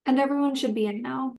And everyone should be in now.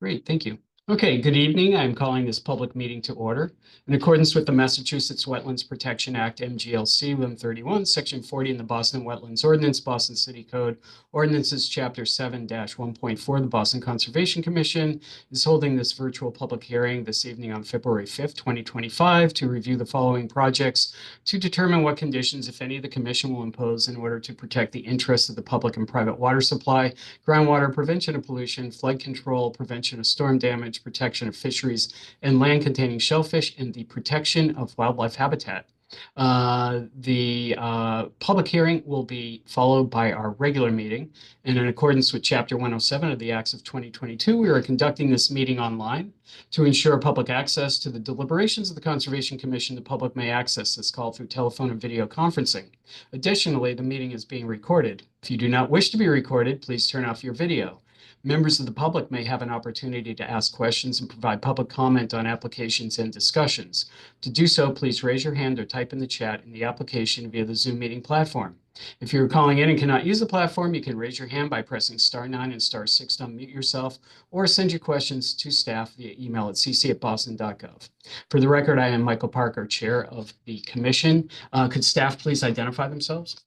Great, thank you. Okay, good evening. I'm calling this public meeting to order. In accordance with the Massachusetts Wetlands Protection Act, MGLC 131, Section 40 in the Boston Wetlands Ordinance, Boston City Code, Ordinances Chapter 7-1.4, the Boston Conservation Commission is holding this virtual public hearing this evening on February 5th, 2025, to review the following projects to determine what conditions, if any, the commission will impose in order to protect the interests of the public and private water supply, groundwater, prevention of pollution, flood control, prevention of storm damage, protection of fisheries and land containing shellfish, and the protection of wildlife habitat. The public hearing will be followed by our regular meeting. And in accordance with Chapter 107 of the Acts of 2022, we are conducting this meeting online. To ensure public access to the deliberations of the Conservation Commission, the public may access this call through telephone and video conferencing. Additionally, the meeting is being recorded. If you do not wish to be recorded, please turn off your video. Members of the public may have an opportunity to ask questions and provide public comment on applications and discussions. To do so, please raise your hand or type in the chat in the application via the Zoom meeting platform. If you're calling in and cannot use the platform, you can raise your hand by pressing *9 and *6 to unmute yourself, or send your questions to staff via email at cc@boston.gov. For the record, I am Michael Parker, Chair of the Commission. Could staff please identify themselves?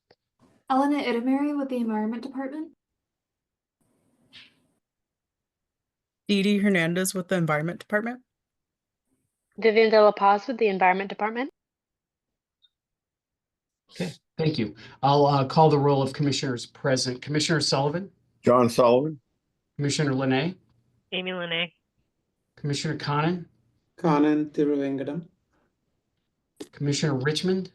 Elena Itamari with the Environment Department. Didi Hernandez with the Environment Department. Vivian De La Paz with the Environment Department. Okay, thank you. I'll call the roll of commissioners present. Commissioner Sullivan? John Sullivan. Commissioner Linay? Amy Linay. Commissioner Conan? Conan Thiruvengadam. Commissioner Richmond?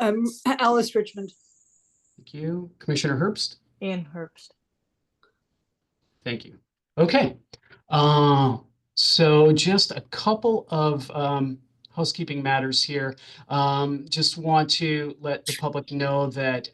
Alice Richmond. Thank you. Commissioner Herbst? Ian Herbst. Thank you. Okay. So just a couple of housekeeping matters here. Just want to let the public know that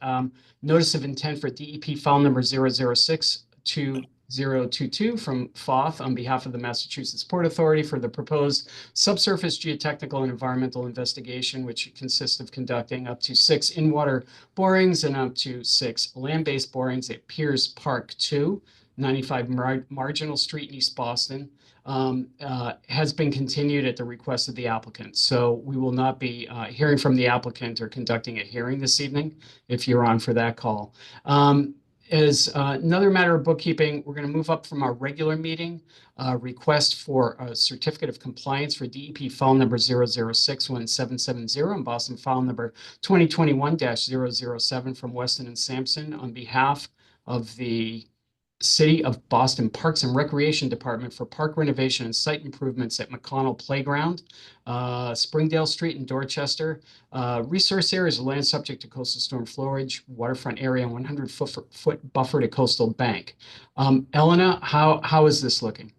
notice of intent for DEP file number 0062022 from FOF on behalf of the Massachusetts Port Authority for the proposed subsurface geotechnical and environmental investigation, which consists of conducting up to 6 in-water borings and up to 6 land-based borings at Piers Park 2, 95 Marginal Street in East Boston, has been continued at the request of the applicant. So we will not be hearing from the applicant or conducting a hearing this evening if you're on for that call. As another matter of bookkeeping, we're going to move up from our regular meeting request for a certificate of compliance for DEP file number 0061770 and Boston file number 2021-007 from Weston and Sampson on behalf of the City of Boston Parks and Recreation Department for park renovation and site improvements at McConnell Playground, Springdale Street in Dorchester. Resource areas of land subject to coastal storm flowage, waterfront area, 100-foot buffer to coastal bank. Elena, how is this looking?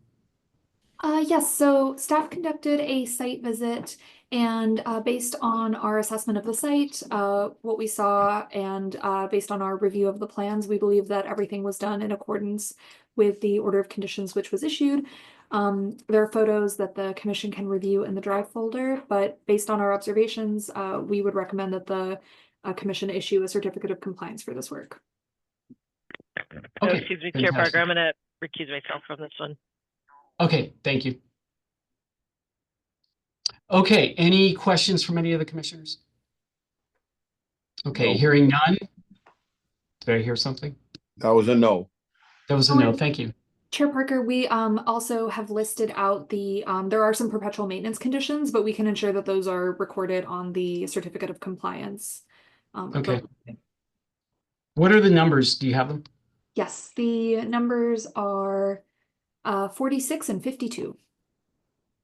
Yes, so staff conducted a site visit, and based on our assessment of the site, what we saw, and based on our review of the plans, we believe that everything was done in accordance with the order of conditions which was issued. There are photos that the commission can review in the drive folder, but based on our observations, we would recommend that the commission issue a certificate of compliance for this work. Okay, Excuse me, fantastic. Chair Parker, I'm going to recuse myself from this one. Okay, thank you. Okay, any questions from any of the commissioners? Okay, No. hearing none. Did I hear something? That was a no. That was a no, thank you. Chair Parker, we also have listed out the, there are some perpetual maintenance conditions, but we can ensure that those are recorded on the certificate of compliance. Okay. What are the numbers? Do you have them? Yes, the numbers are 46 and 52.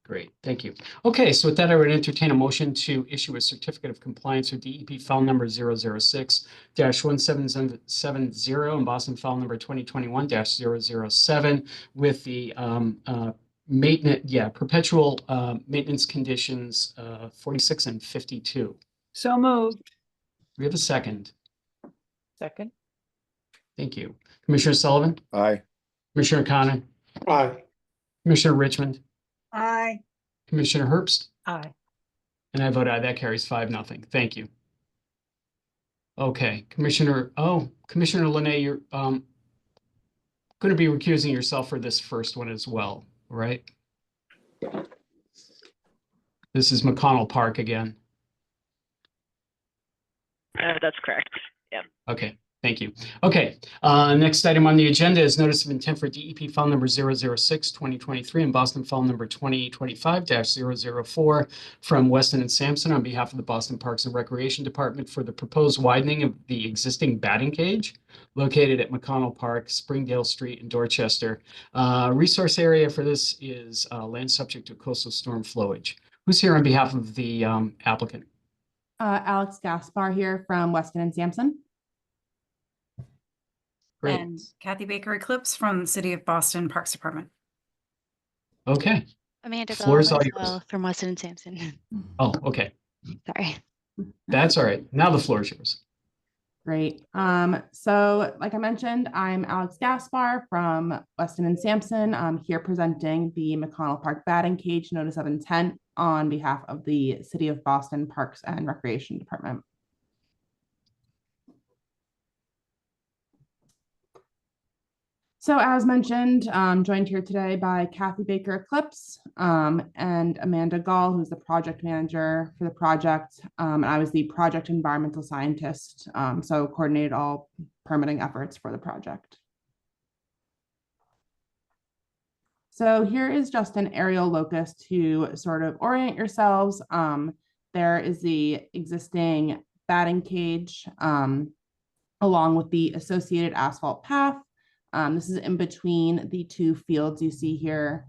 Great, thank you. Okay, so with that, I would entertain a motion to issue a certificate of compliance with DEP file number 006-1770 and Boston file number 2021-007 with the perpetual maintenance conditions 46 and 52. So moved. We have a second. Second. Thank you. Commissioner Sullivan? Aye. Commissioner Conan? Aye. Commissioner Richmond? Aye. Commissioner Herbst? Aye. And I vote aye. That carries 5-0. Thank you. Okay, Commissioner Linay, you're going to be recusing yourself for this first one as well, right? This is McConnell Park again. That's correct. Yeah. Okay, thank you. Okay, next item on the agenda is notice of intent for DEP file number 006-2023 and Boston file number 2025-004 from Weston and Sampson on behalf of the Boston Parks and Recreation Department for the proposed widening of the existing batting cage located at McConnell Park, Springdale Street in Dorchester. Resource area for this is land subject to coastal storm flowage. Who's here on behalf of the applicant? Alex Gaspar here from Weston and Sampson. Great. And Kathy Baker Eclipse from the City of Boston Parks Department. Okay. Amanda Floor is Gall all as yours. well from Weston and Sampson. Oh, okay. Sorry. That's all right. Now the floor is yours. Great. So like I mentioned, I'm Alex Gaspar from Weston and Sampson. I'm here presenting the McConnell Park batting cage notice of intent on behalf of the City of Boston Parks and Recreation Department. So as mentioned, I'm joined here today by Kathy Baker Eclipse and Amanda Gall, who's the project manager for the project. And I was the project environmental scientist, so coordinated all permitting efforts for the project. So here is just an aerial locus to sort of orient yourselves. There is the existing batting cage along with the associated asphalt path. This is in between the two fields you see here.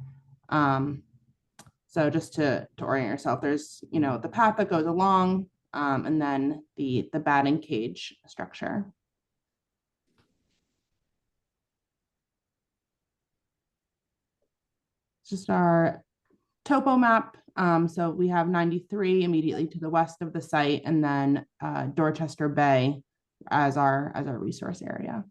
So just to orient yourself, there's, you know, the path that goes along and then the batting cage structure. Just our topo map. So we have 93 immediately to the west of the site, and then Dorchester Bay as our resource area.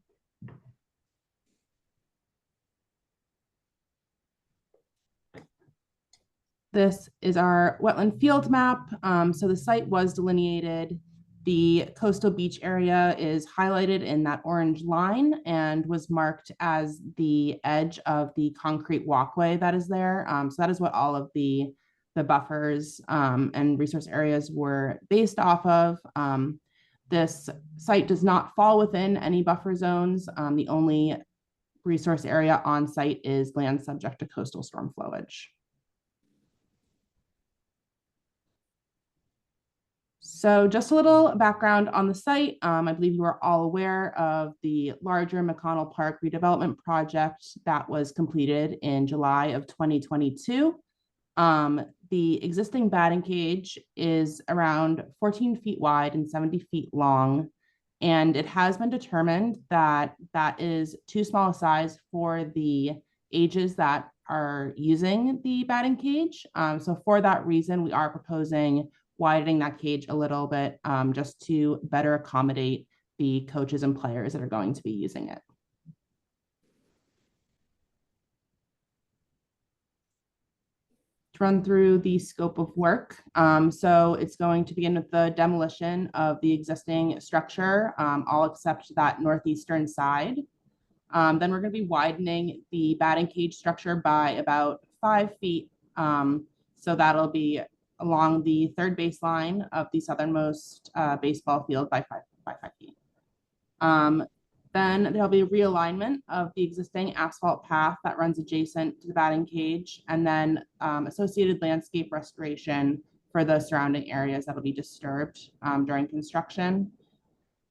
This is our wetland field map. So the site was delineated. The coastal beach area is highlighted in that orange line and was marked as the edge of the concrete walkway that is there. So that is what all of the buffers and resource areas were based off of. This site does not fall within any buffer zones. The only resource area on site is land subject to coastal storm flowage. So just a little background on the site. I believe you are all aware of the larger McConnell Park redevelopment project that was completed in July of 2022. The existing batting cage is around 14 feet wide and 70 feet long. And it has been determined that that is too small a size for the ages that are using the batting cage. So for that reason, we are proposing widening that cage a little bit just to better accommodate the coaches and players that are going to be using it. To run through the scope of work. So it's going to begin with the demolition of the existing structure, all except that northeastern side. Then we're going to be widening the batting cage structure by about 5 feet. So that'll be along the third baseline of the southernmost baseball field by 5 feet. Then there'll be a realignment of the existing asphalt path that runs adjacent to the batting cage, and then associated landscape restoration for the surrounding areas that'll be disturbed during construction.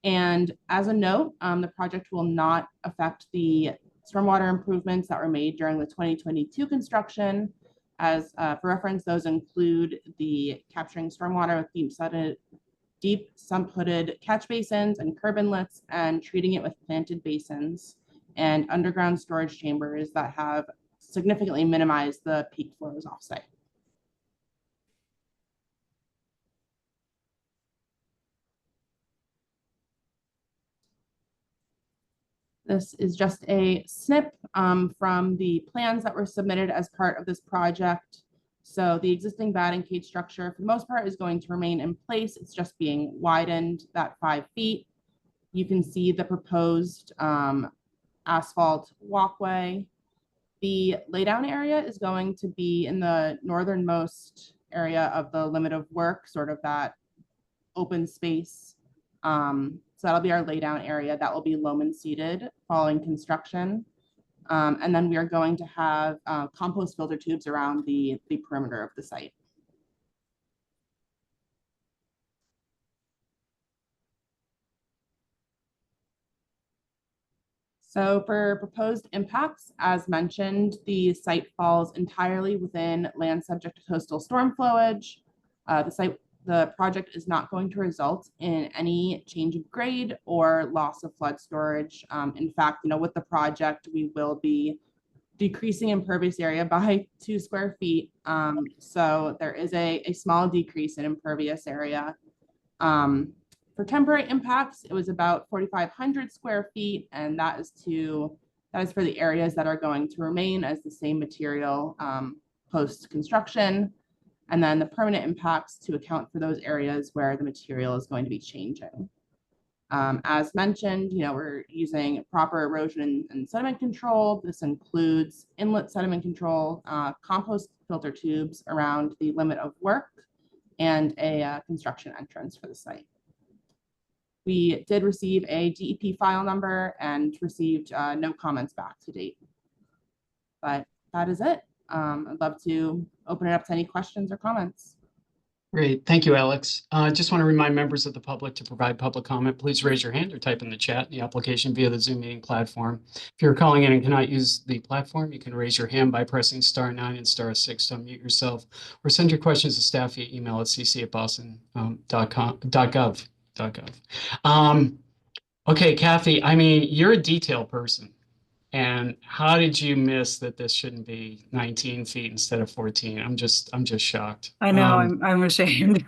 And as a note, the project will not affect the stormwater improvements that were made during the 2022 construction. As for reference, those include the capturing stormwater with deep sump-hooded catch basins and curb inlets, and treating it with planted basins and underground storage chambers that have significantly minimized the peak flows offsite. This is just a snip from the plans that were submitted as part of this project. So the existing batting cage structure, for the most part, is going to remain in place. It's just being widened that 5 feet. You can see the proposed asphalt walkway. The laydown area is going to be in the northernmost area of the limit of work, sort of that open space. So that'll be our laydown area. That will be loam and seeded following construction. And then we are going to have compost filter tubes around the perimeter of the site. So for proposed impacts, as mentioned, the site falls entirely within land subject to coastal storm flowage. The project is not going to result in any change of grade or loss of flood storage. In fact, with the project, we will be decreasing impervious area by 2 square feet. So there is a small decrease in impervious area. For temporary impacts, it was about 4,500 square feet, and that is for the areas that are going to remain as the same material post-construction. And then the permanent impacts to account for those areas where the material is going to be changing. As mentioned, we're using proper erosion and sediment control. This includes inlet sediment control, compost filter tubes around the limit of work, and a construction entrance for the site. We did receive a DEP file number and received no comments back to date. But that is it. I'd love to open it up to any questions or comments. Great. Thank you, Alex. Just want to remind members of the public to provide public comment. Please raise your hand or type in the chat the application via the Zoom meeting platform. If you're calling in and cannot use the platform, you can raise your hand by pressing *9 and *6 to unmute yourself, or send your questions to staff via email at cc@boston.gov. Okay, Kathy, I mean, you're a detail person. And how did you miss that this shouldn't be 19 feet instead of 14? I'm just shocked. I know, I'm ashamed.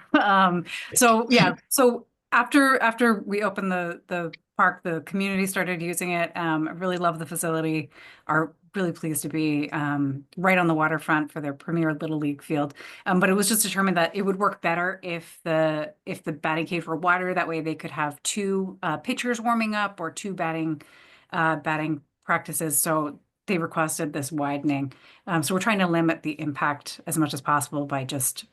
So yeah, so after we opened the park, the community started using it. I really love the facility. Are really pleased to be right on the waterfront for their premier Little League field. But it was just determined that it would work better if the batting cage were wider. That way they could have 2 pitchers warming up or 2 batting practices. So they requested this widening. So we're trying to limit the impact as much as possible by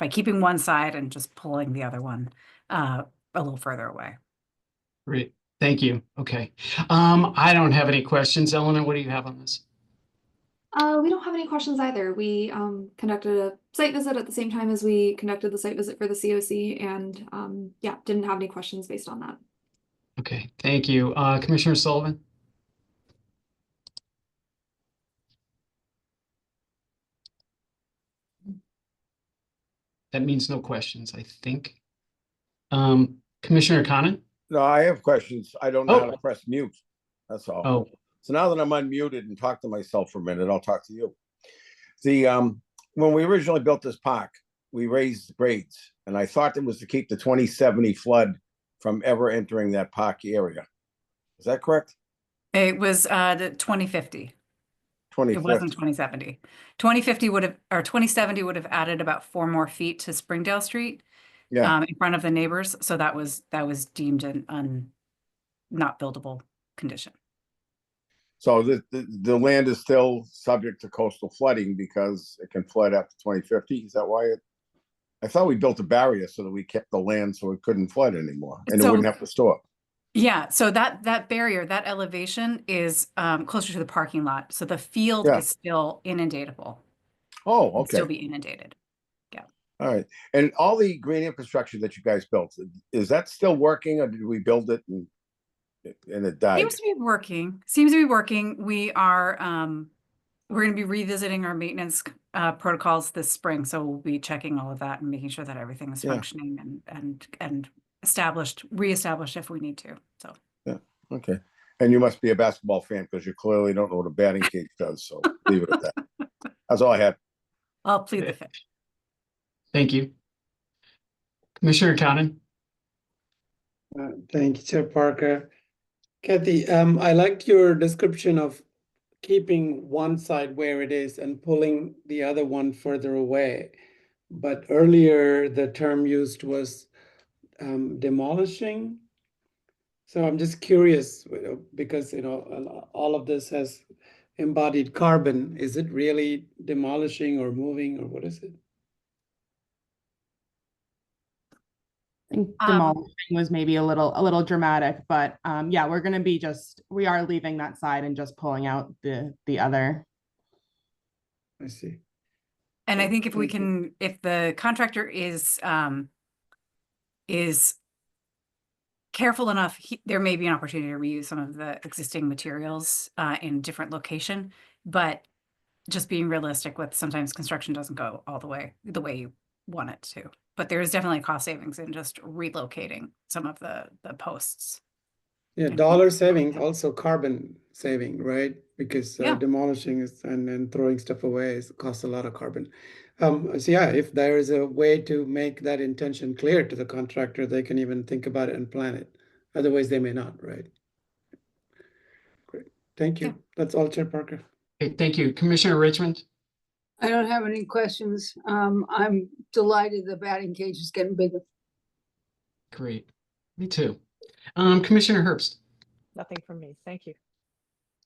keeping one side and just pulling the other one a little further away. Great. Thank you. Okay. I don't have any questions. Eleanor, what do you have on this? We don't have any questions either. We conducted a site visit at the same time as we conducted the site visit for the COC, and yeah, didn't have any questions based on that. Okay. Thank you. Commissioner Sullivan? That means no questions, I think. Commissioner Conan? No, I have questions. I don't know how to press mute. That's all. Oh, So now that I'm unmuted and talk to myself for a minute, I'll talk to you. When we originally built this park, we raised grades, and I thought it was to keep the 2070 flood from ever entering that park area. Is that correct? It was the 2050. It wasn't 2070. 2050 would have, or 2070 would have added about 4 more feet to Springdale Street. Yeah. In front of the neighbors. So that was deemed an not buildable condition. So the land is still subject to coastal flooding because it can flood after 2050. Is that why I thought we built a barrier so that we kept the land so it couldn't flood anymore and it wouldn't have to store. Yeah, so that barrier, that elevation is closer to the parking lot. So the field is still inundatable. Oh, It'll okay. still be inundated. Yeah. All right. And all the green infrastructure that you guys built, is that still working, or did we build it and it died? Seems to be working. Seems to be working. We are we're going to be revisiting our maintenance protocols this spring. So we'll be checking all of that and making sure that everything is functioning and reestablished if we need to. So yeah, okay. And you must be a basketball fan because you clearly don't know what a batting cage does. So leave it at that. That's all I have. I'll plead the fifth. Thank you. Commissioner Conan? Thank you, Chair Parker. Kathy, I liked your description of keeping one side where it is and pulling the other one further away. But earlier, the term used was demolishing. So I'm just curious, because, all of this has embodied carbon. Is it really demolishing or moving, or what is it? I think demolishing was maybe a little dramatic, but yeah, we are leaving that side and just pulling out the other. I see. And I think if we Thank you. can, if the contractor is careful enough, there may be an opportunity to reuse some of the existing materials in different location, but just being realistic with sometimes construction doesn't go all the way you want it to. But there is definitely cost savings in just relocating some of the posts. Yeah, dollar saving, also carbon saving, right? Because Yeah. demolishing and throwing stuff away costs a lot of carbon. So yeah, if there is a way to make that intention clear to the contractor, they can even think about it and plan it. Otherwise, they may not, right? Great, thank you. Yeah. That's all, Chair Parker. Okay, thank you. Commissioner Richmond? I don't have any questions. I'm delighted the batting cage is getting bigger. Great. Me too. Commissioner Herbst? Nothing from me. Thank you.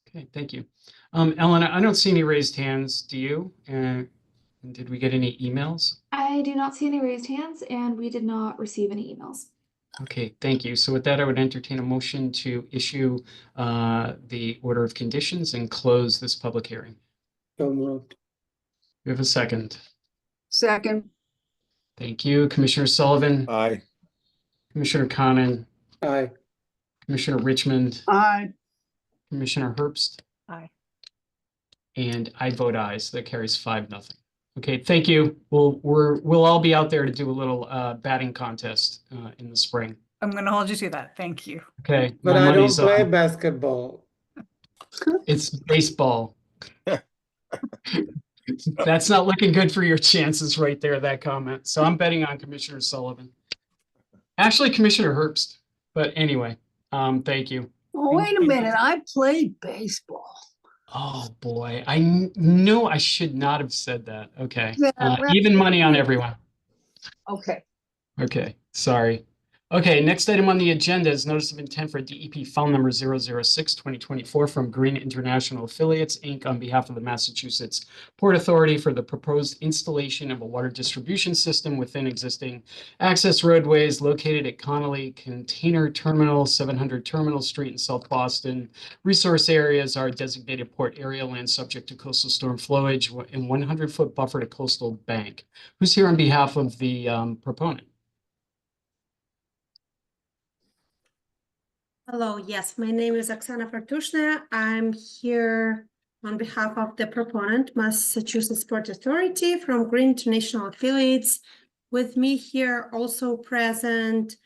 Okay, thank you. Ellen, I don't see any raised hands. Do you? Did we get any emails? I do not see any raised hands, and we did not receive any emails. Okay, thank you. So with that, I would entertain a motion to issue the order of conditions and close this public hearing. So moved. We have a second. Second. Thank you. Commissioner Sullivan, Aye. Commissioner Conan, Aye. Commissioner Richmond, Aye. Commissioner Herbst, Aye. and I vote aye, so that carries 5-0. Okay, thank you. We'll all be out there to do a little batting contest in the spring. I'm going to hold you to that. Thank you. Okay, But my I don't money's play on. basketball. It's baseball. That's not looking good for your chances right there, that comment. So I'm betting on Commissioner Sullivan. Actually, Commissioner Herbst. But anyway, thank you. Oh, wait a minute. I played baseball. Oh boy, I know I should not have said that. Okay, Yeah, well- even money on everyone. Okay. Okay, sorry. Okay, next item on the agenda is notice of intent for DEP file number 006-2024 from Green International Affiliates, Inc. on behalf of the Massachusetts Port Authority for the proposed installation of a water distribution system within existing access roadways located at Connolly Container Terminal, 700 Terminal Street in South Boston. Resource areas are designated port area land subject to coastal storm flowage and 100-foot buffer to coastal bank. Who's here on behalf of the proponent? Hello, yes, my name is Oksana Fartushna. I'm here on behalf of the proponent, Massachusetts Port Authority from Green International Affiliates. With me here also present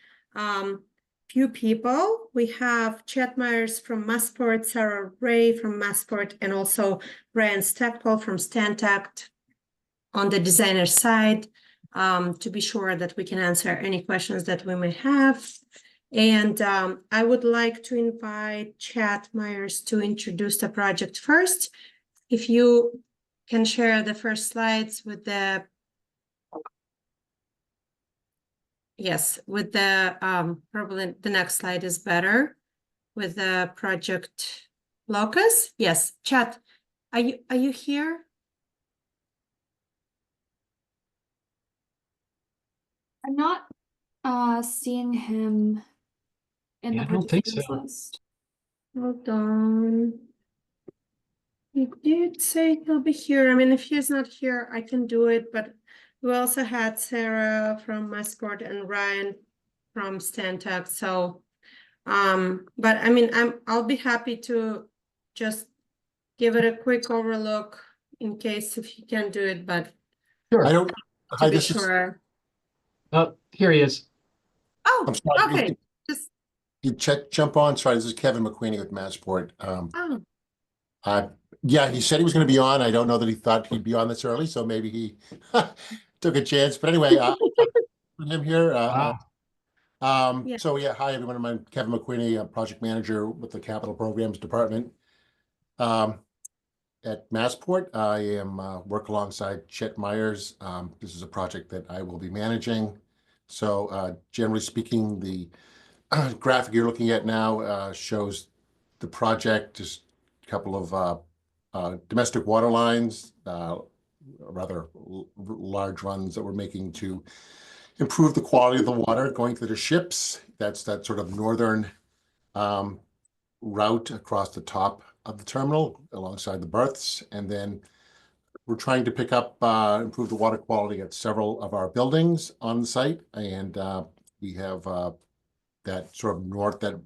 few people. We have Chet Myers from Massport, Sarah Ray from Massport, and also Brian Stackpole from Stantec on the designer side, to be sure that we can answer any questions that we may have. And I would like to invite Chet Myers to introduce the project first. If you can share the first slides with the, yes, with the, probably the next slide is better, with the project locus. Yes, Chet, are you here? I'm not seeing him in Yeah, the I don't think participants so. list. Hold on. He did say he'll be here. I mean, if he's not here, I can do it, but we also had Sarah from Massport and Ryan from Stantec. So, but I mean, I'll be happy to just give it a quick overlook in case if you can do it, but Sure. I don't. to Hi, be this is. sure. Oh, here he is. Oh, I'm sorry. okay. Just, You jump on. Sorry, this is Kevin McQueenie with Massport. oh, Yeah, he said he was going to be on. I don't know that he thought he'd be on this early, so maybe he took a chance. But anyway, him here. Wow. Yeah. So yeah, hi everyone. I'm Kevin McQueenie, project manager with the Capital Programs Department at Massport. I am work alongside Chet Myers. This is a project that I will be managing. So generally speaking, the graphic you're looking at now shows the project, just a couple of domestic water lines, rather large runs that we're making to improve the quality of the water going to the ships. That's that sort of northern route across the top of the terminal alongside the berths. And then we're trying to pick up, improve the water quality at several of our buildings on the site. And we have that sort of that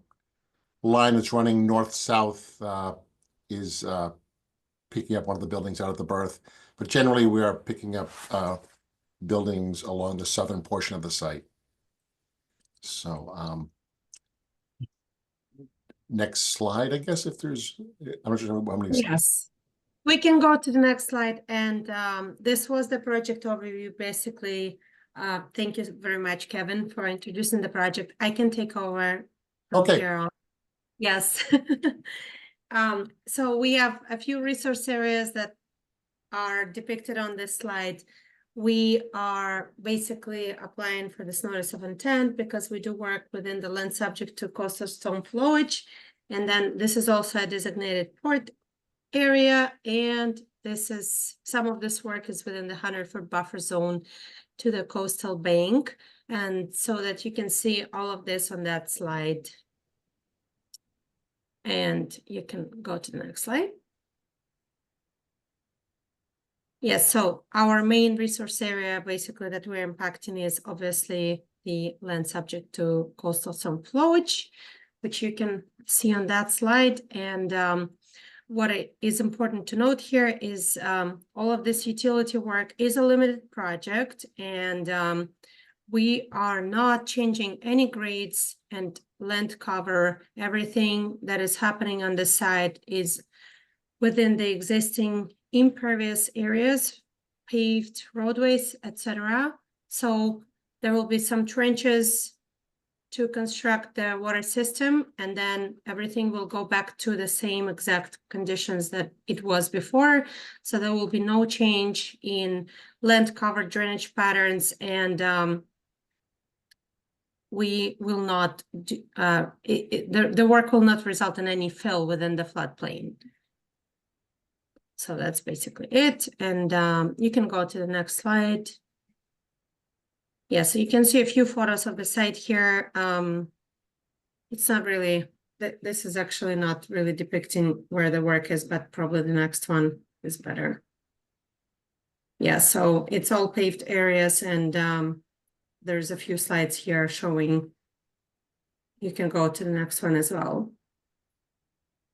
line that's running north-south is picking up one of the buildings out of the berth. But generally, we are picking up buildings along the southern portion of the site. So next slide, I guess, if there's, I'm not sure how many slides. Yes. We can go to the next slide. And this was the project overview. Basically, thank you very much, Kevin, for introducing the project. I can take over. from Okay. here on. Yes. So we have a few resource areas that are depicted on this slide. We are basically applying for this notice of intent because we do work within the land subject to coastal storm flowage. And then this is also a designated port area. And this is, some of this work is within the 100-foot buffer zone to the coastal bank. And so that you can see all of this on that slide. And you can go to the next slide. Yes, so our main resource area basically that we're impacting is obviously the land subject to coastal storm flowage, which you can see on that slide. And what is important to note here is all of this utility work is a limited project, and we are not changing any grades and land cover. Everything that is happening on the site is within the existing impervious areas, paved roadways, etc. So there will be some trenches to construct the water system, and then everything will go back to the same exact conditions that it was before. So there will be no change in land cover, drainage patterns, and we will not do, the work will not result in any fill within the floodplain. So that's basically it. And you can go to the next slide. Yeah, so you can see a few photos of the site here. It's not really, this is actually not really depicting where the work is, but probably the next one is better. Yeah, so it's all paved areas, and there's a few slides here showing. You can go to the next one as well.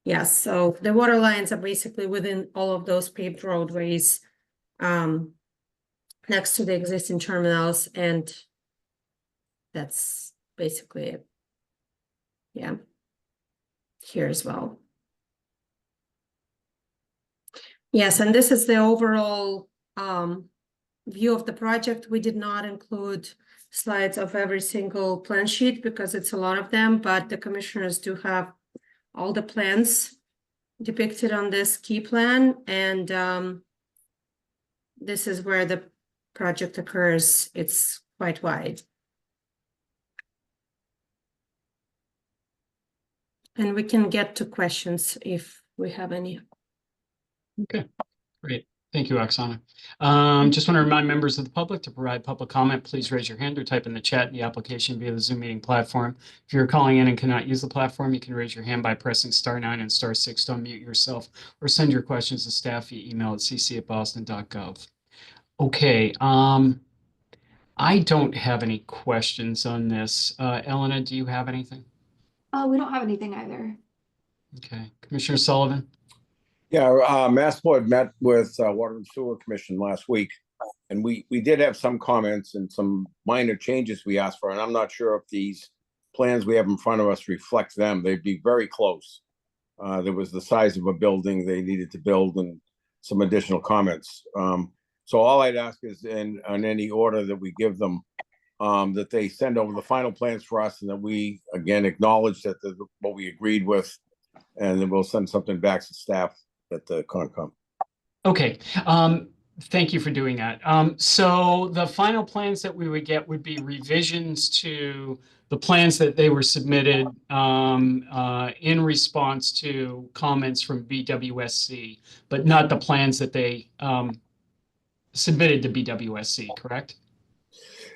Yes, so the water lines are basically within all of those paved roadways next to the existing terminals, and that's basically it. Yeah, here as well. Yes, and this is the overall view of the project. We did not include slides of every single plan sheet because it's a lot of them, but the commissioners do have all the plans depicted on this key plan, and this is where the project occurs. It's quite wide. And we can get to questions if we have any. Okay, great. Thank you, Oksana. Just want to remind members of the public to provide public comment. Please raise your hand or type in the chat in the application via the Zoom meeting platform. If you're calling in and cannot use the platform, you can raise your hand by pressing *9 and *6 to unmute yourself, or send your questions to staff via email at cc@boston.gov. Okay, I don't have any questions on this. Elena, do you have anything? We don't have anything either. Okay, Commissioner Sullivan? Yeah, Massport met with Water and Sewer Commission last week, and we did have some comments and some minor changes we asked for, and I'm not sure if these plans we have in front of us reflect them. They'd be very close. There was the size of a building they needed to build and some additional comments. So all I'd ask is in any order that we give them, that they send over the final plans for us, and that we, again, acknowledge that what we agreed with, and then we'll send something back to staff at the Concom. Okay, thank you for doing that. So the final plans that we would get would be revisions to the plans that they were submitted in response to comments from BWSC, but not the plans that they submitted to BWSC, correct?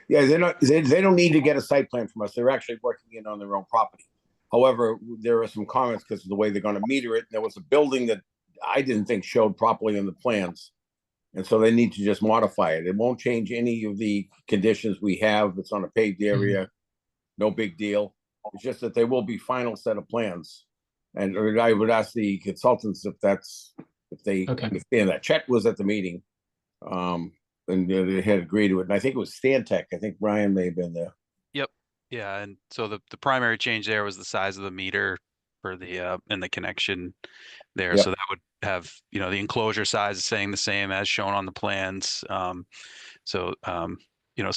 Yeah, they don't need to get a site plan from us. They're actually working in on their own property. However, there are some comments because of the way they're going to meter it. There was a building that I didn't think showed properly in the plans. And so they need to just modify it. It won't change any of the conditions we have. It's on a paved area. No big deal. It's just that there will be final set of plans. And I would ask the consultants if they understand that. Chet was at the meeting. And they had agreed to it. And I think it was Stantec. I think Brian may have been there. Yep. Yeah. And so the primary change there was the size of the meter for the and the connection there. Yep. So that would have, the enclosure size is staying the same as shown on the plans. As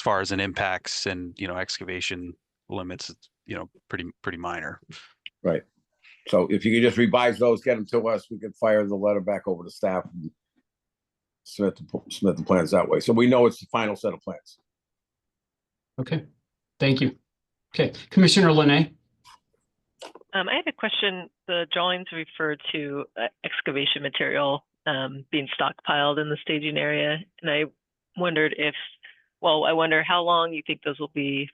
far as an impacts and, excavation limits, it's, pretty minor. Right. So if you could just revise those, get them to us, we could fire the letter back over to staff and submit the plans that way. So we know it's the final set of plans. Okay. Thank you. Okay. Commissioner Linay. I had a question. The drawings refer to excavation material being stockpiled in the staging area. And I wondered I wonder how long you think those will be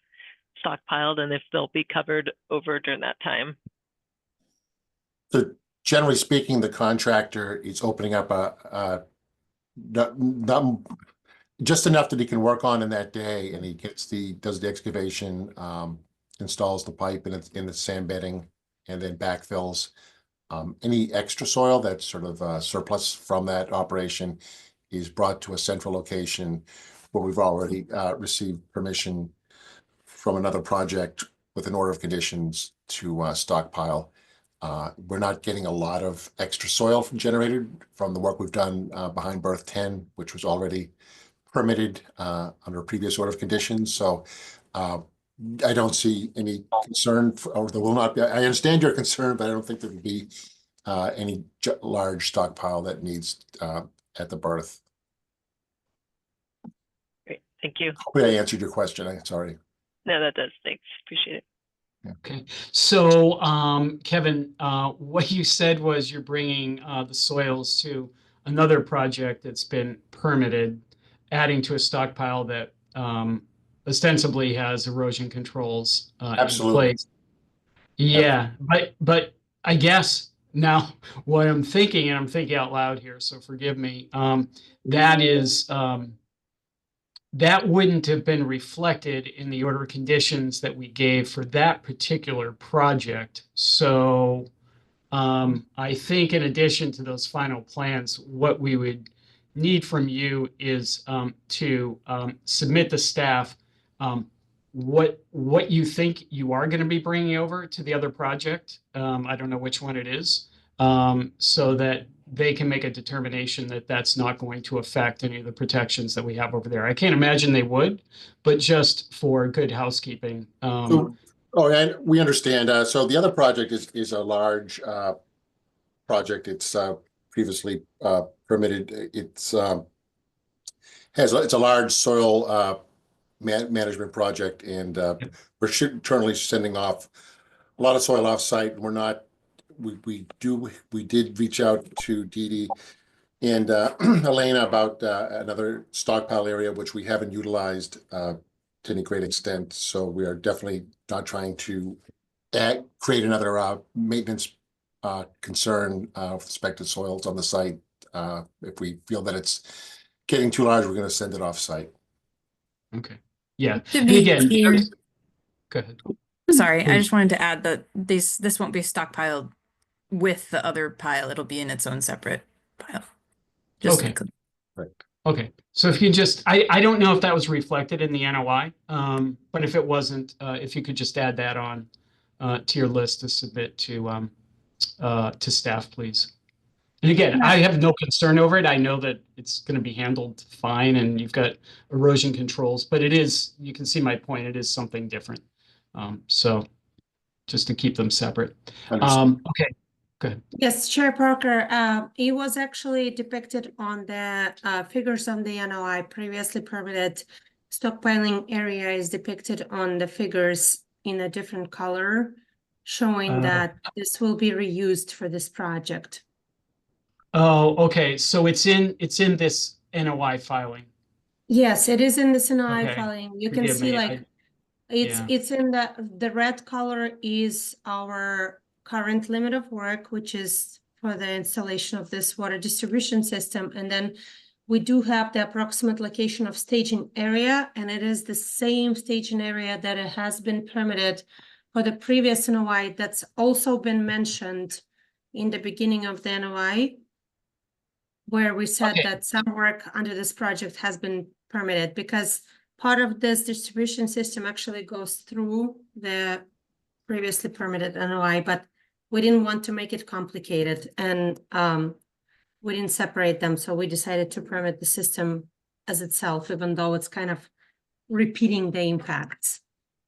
stockpiled and if they'll be covered over during that time. So generally speaking, the contractor is opening up just enough that he can work on in that day, and he does the excavation, installs the pipe in the sand bedding, and then backfills. Any extra soil that's sort of surplus from that operation is brought to a central location where we've already received permission from another project with an order of conditions to stockpile. We're not getting a lot of extra soil generated from the work we've done behind berth 10, which was already permitted under a previous order of conditions. So I don't see any concern, or there will not be. I understand your concern, but I don't think there would be any large stockpile that needs at the berth. Great, thank you. Hopefully I answered your question. I'm sorry. No, that does. Thanks. Appreciate it. Okay. So, Kevin, what you said was you're bringing the soils to another project that's been permitted, adding to a stockpile that ostensibly has erosion controls Absolutely. in place. Yeah, but I guess now what I'm thinking, and I'm thinking out loud here, so forgive me, that is that wouldn't have been reflected in the order of conditions that we gave for that particular project. So I think in addition to those final plans, what we would need from you is to submit the staff what you think you are going to be bringing over to the other project. I don't know which one it is, so that they can make a determination that that's not going to affect any of the protections that we have over there. I can't imagine they would, but just for good housekeeping. And we understand. So the other project is a large project. It's previously permitted. It's a large soil management project, and we're currently sending off a lot of soil off-site. We did reach out to Dee Dee and Elena about another stockpile area which we haven't utilized to any great extent. So we are definitely not trying to create another maintenance concern with respect to soils on the site. If we feel that it's getting too large, we're going to send it off-site. Okay. Yeah. To And be again, clear- go ahead. Sorry, I Please. just wanted to add that this won't be stockpiled with the other pile. It'll be in its own separate pile. Just to be Okay. clear. Right. Okay, so if you just, I don't know if that was reflected in the NOI, but if it wasn't, if you could just add that on to your list to submit to staff, please. And again, I have no concern over it. I know that it's going to be handled fine and you've got erosion controls, but it is, you can see my point, it is something different. So just to keep them separate. Okay, go ahead. Yes, Chair Parker, it was actually depicted on the figures on the NOI. Previously permitted stockpiling area is depicted on the figures in a different color, showing that this will be reused for this project. Oh, okay. So it's in this NOI filing. Yes, it is in the NOI Okay. filing. You can Forgive see me, like yeah. it's in the red color is our current limit of work, which is for the installation of this water distribution system. And then we do have the approximate location of staging area, and it is the same staging area that it has been permitted for the previous NOI that's also been mentioned in the beginning of the NOI, where we said that some work under this project has been permitted, because part of this distribution system actually goes through the previously permitted NOI, but we didn't want to make it complicated, and we didn't separate them, so we decided to permit the system as itself, even though it's kind of repeating the impacts.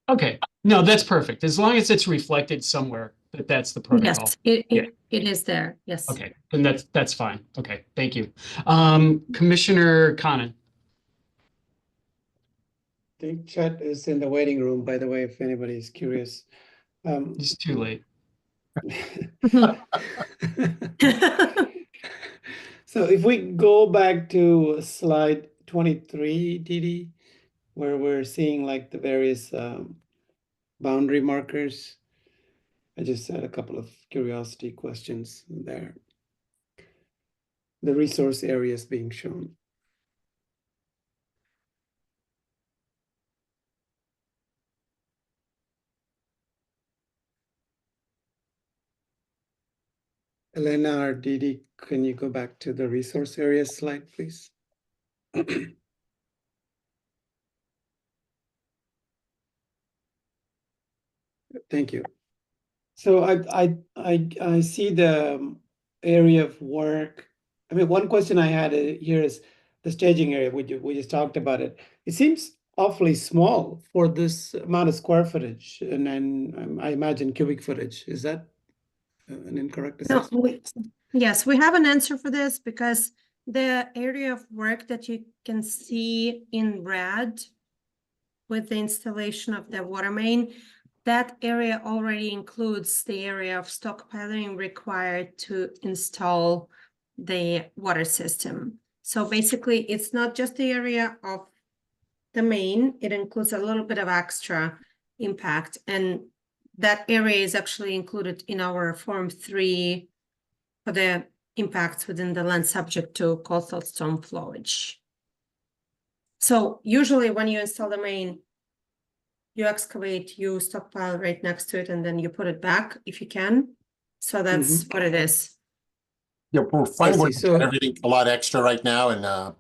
Okay, no, that's perfect. As long as it's reflected somewhere that that's the protocol. Yes, Yeah. it is there, yes. Okay, then that's fine. Okay, thank you. Commissioner Conan. I think Chet is in the waiting room, by the way, if anybody's curious. It's too late. So if we go back to slide 23, Didi, where we're seeing like the various boundary markers. I just had a couple of curiosity questions there. The resource areas being shown. Elena or Didi, can you go back to the resource areas slide, please? Thank you. So I see the area of work. I mean, one question I had here is the staging area. We just talked about it. It seems awfully small for this amount of square footage, and then I imagine cubic footage. Is that an incorrect assessment? No, yes, we have an answer for this, because the area of work that you can see in red with the installation of the water main, that area already includes the area of stockpiling required to install the water system. So basically, it's not just the area of the main, it includes a little bit of extra impact, and that area is actually included in our Form 3 for the impacts within the land subject to coastal storm flowage. So usually when you install the main, you excavate, you stockpile right next to it, and then you put it back if you can. So that's what it is. Yeah, we're finding we're So everything a lot extra right now, and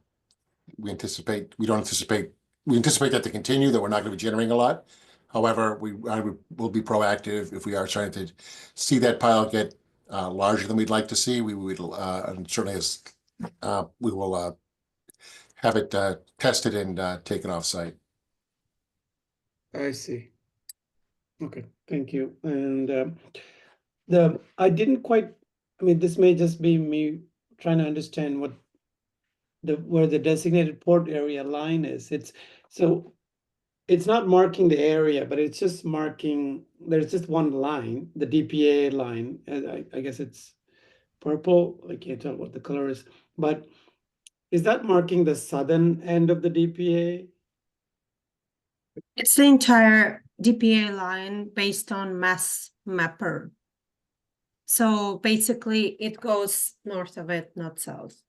we anticipate that to continue, that we're not going to be generating a lot. However, I will be proactive if we are trying to see that pile get larger than we'd like to see. We will and certainly as we will have it tested and taken off site. I see. Okay, thank you. And I didn't quite, I mean, this may just be me trying to understand where the designated port area line is. It's not marking the area, but it's just marking, there's just one line, the DPA line. I guess it's purple. I can't tell what the color is, but is that marking the southern end of the DPA? It's the entire DPA line based on Mass Mapper. So basically it goes north of it, not south.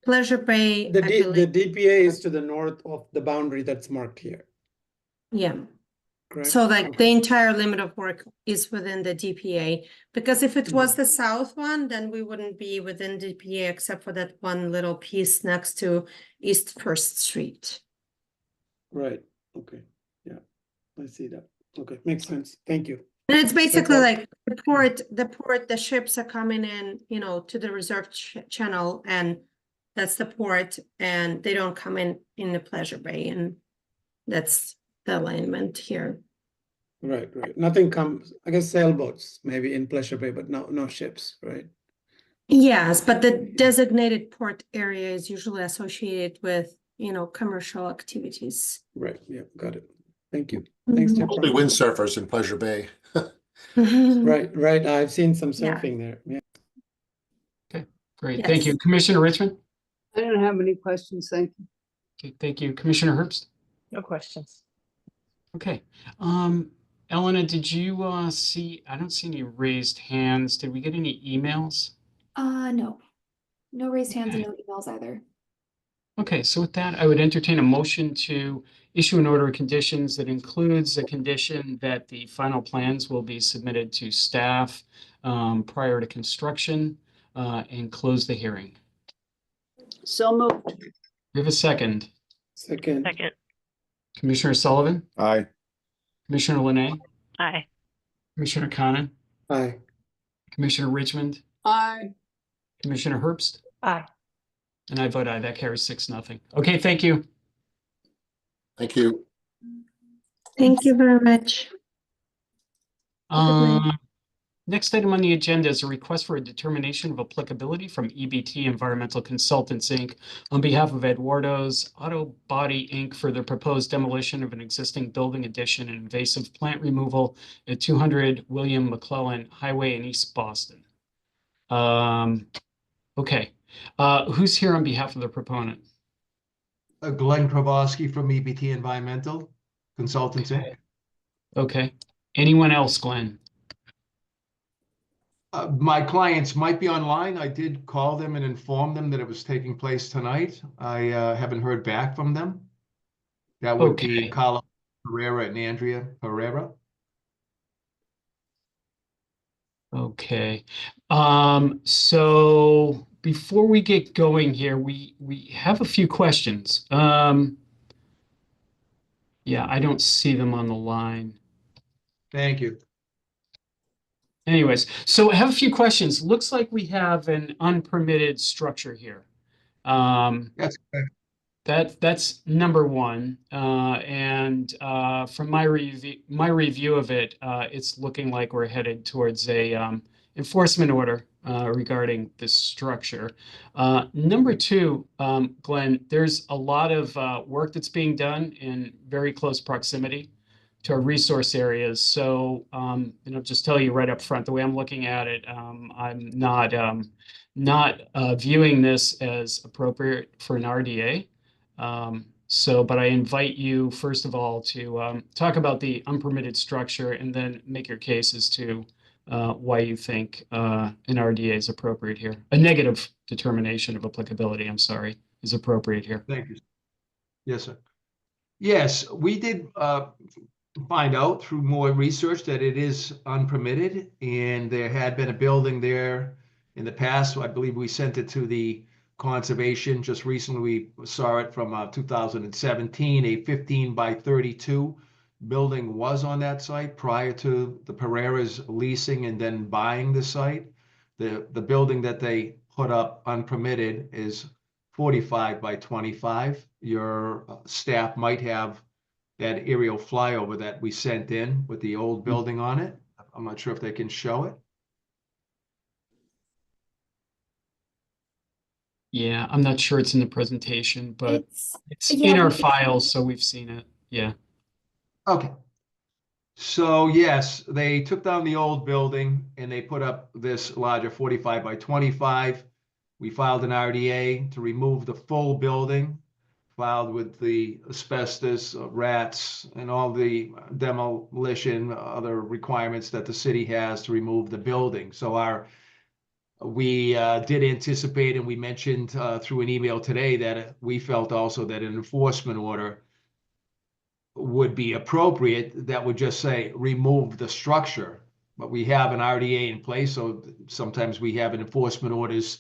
Pleasure Bay, The I believe. DPA is to the north of the boundary that's marked here. Yeah. Correct? So like Okay. the entire limit of work is within the DPA, because if it was the south one, then we wouldn't be within DPA except for that one little piece next to East First Street. Right, okay, yeah, I see that. Okay, makes sense, thank you. And it's basically all. like the ships are coming in, to the reserve channel, and that's the port, and they don't come in the Pleasure Bay, and that's the alignment here. Right, nothing comes, I guess sailboats maybe in Pleasure Bay, but no ships, right? Yes, but the designated port area is usually associated with, commercial activities. Right, yeah, got it. Thank you. Thanks, Jeff. Mostly windsurfers in Pleasure Bay. Right. I've seen some surfing there. Yeah. Okay, great. Thank you. Yes. Commissioner Richmond? I don't have any questions, thank you. Okay, thank you. Commissioner Herbst? No questions. Okay. Elena, did you see, I don't see any raised hands. Did we get any emails? No. No raised hands and Okay. no emails either. Okay, so with that, I would entertain a motion to issue an order of conditions that includes a condition that the final plans will be submitted to staff prior to construction and close the hearing. So moved. We have a second. Second. Second. Commissioner Sullivan, Aye. Commissioner Linay, Aye. Commissioner Conan, Aye. Commissioner Richmond, Aye. Commissioner Herbst, Aye. and I vote aye. That carries 6-0. Okay, thank you. Thank you. Thank you very much. night. Next item on the agenda is a request for a determination of applicability from EBT Environmental Consultants, Inc. on behalf of Eduardo's Auto Body, Inc. for the proposed demolition of an existing building addition and invasive plant removal at 200 William McClellan Highway in East Boston. Okay, who's here on behalf of the proponent? Glenn Krawalski from EBT Environmental Consultants, Inc. Okay, anyone else, Glenn? My clients might be online. I did call them and inform them that it was taking place tonight. I haven't heard back from them. That would be Carla Pereira and Andrea Pereira. Okay, so before we get going here, we have a few questions. Yeah, I don't see them on the line. Thank you. Anyways, so I have a few questions. Looks like we have an unpermitted structure here. That's correct. That's number one. And from my review of it, it's looking like we're headed towards a enforcement order regarding this structure. Number two, Glenn, there's a lot of work that's being done in very close proximity to our resource areas. So, just tell you right up front, the way I'm looking at it, I'm not viewing this as appropriate for an RDA. But I invite you, first of all, to talk about the unpermitted structure and then make your case as to why you think an RDA is appropriate here. A negative determination of applicability, I'm sorry, is appropriate here. Thank you. Yes, sir. Yes, we did find out through more research that it is unpermitted, and there had been a building there in the past. I believe we sent it to the conservation just recently. We saw it from 2017. A 15 by 32 building was on that site prior to the Pereiras leasing and then buying the site. The building that they put up unpermitted is 45 by 25. Your staff might have that aerial flyover that we sent in with the old building on it. I'm not sure if they can show it. Yeah, I'm not sure it's in the presentation, but it's yeah, in our we can- files, so we've seen it. Yeah. Okay. So yes, they took down the old building and they put up this larger 45 by 25. We filed an RDA to remove the full building, filed with the asbestos, rats, and all the demolition, other requirements that the city has to remove the building. So we did anticipate, and we mentioned through an email today that we felt also that an enforcement order would be appropriate that would just say remove the structure. But we have an RDA in place, so sometimes we have enforcement orders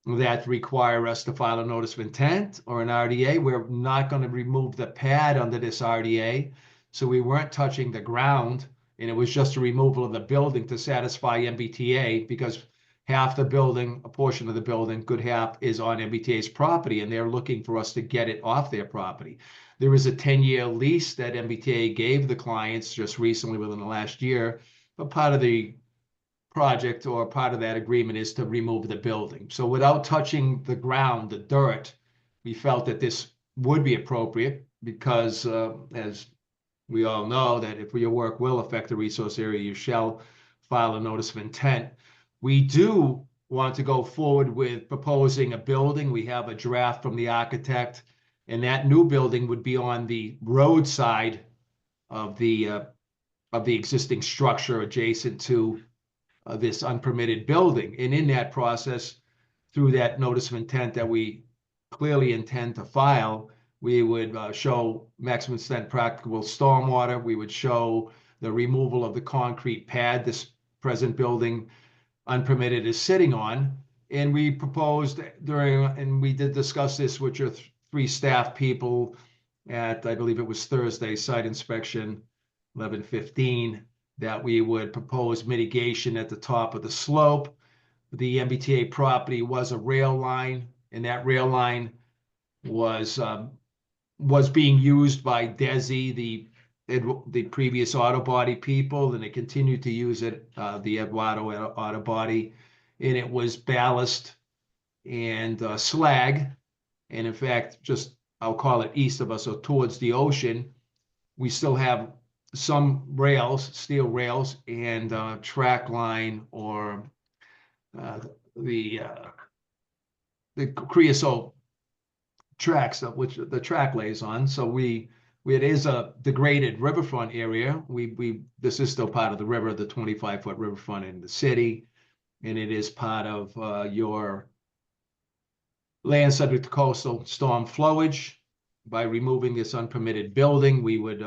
that require us to file a notice of intent or an RDA. We're not going to remove the pad under this RDA, so we weren't touching the ground, and it was just a removal of the building to satisfy MBTA, because half the building, a portion of the building, good half, is on MBTA's property, and they're looking for us to get it off their property. There is a 10-year lease that MBTA gave the clients just recently within the last year, but part of the project or part of that agreement is to remove the building. So without touching the ground, the dirt, we felt that this would be appropriate because, as we all know that if your work will affect the resource area, you shall file a notice of intent. We do want to go forward with proposing a building. We have a draft from the architect, and that new building would be on the roadside of the existing structure adjacent to this unpermitted building. And in that process, through that notice of intent that we clearly intend to file, we would show maximum extent practicable stormwater. We would show the removal of the concrete pad this present building unpermitted is sitting on. And we proposed and we did discuss this with your three staff people at, I believe it was Thursday, site inspection 11:15, that we would propose mitigation at the top of the slope. The MBTA property was a rail line, and that rail line was being used by Desi, the previous auto body people, and they continued to use it, the Eduardo auto body, and it was ballast and slag. And in fact, just I'll call it east of us, or towards the ocean, we still have some rails, steel rails, and track line, or the creosote tracks of which the track lays on. So it is a degraded riverfront area. This is still part of the river, the 25-foot riverfront in the city, and it is part of your land subject to coastal storm flowage. By removing this unpermitted building, we would,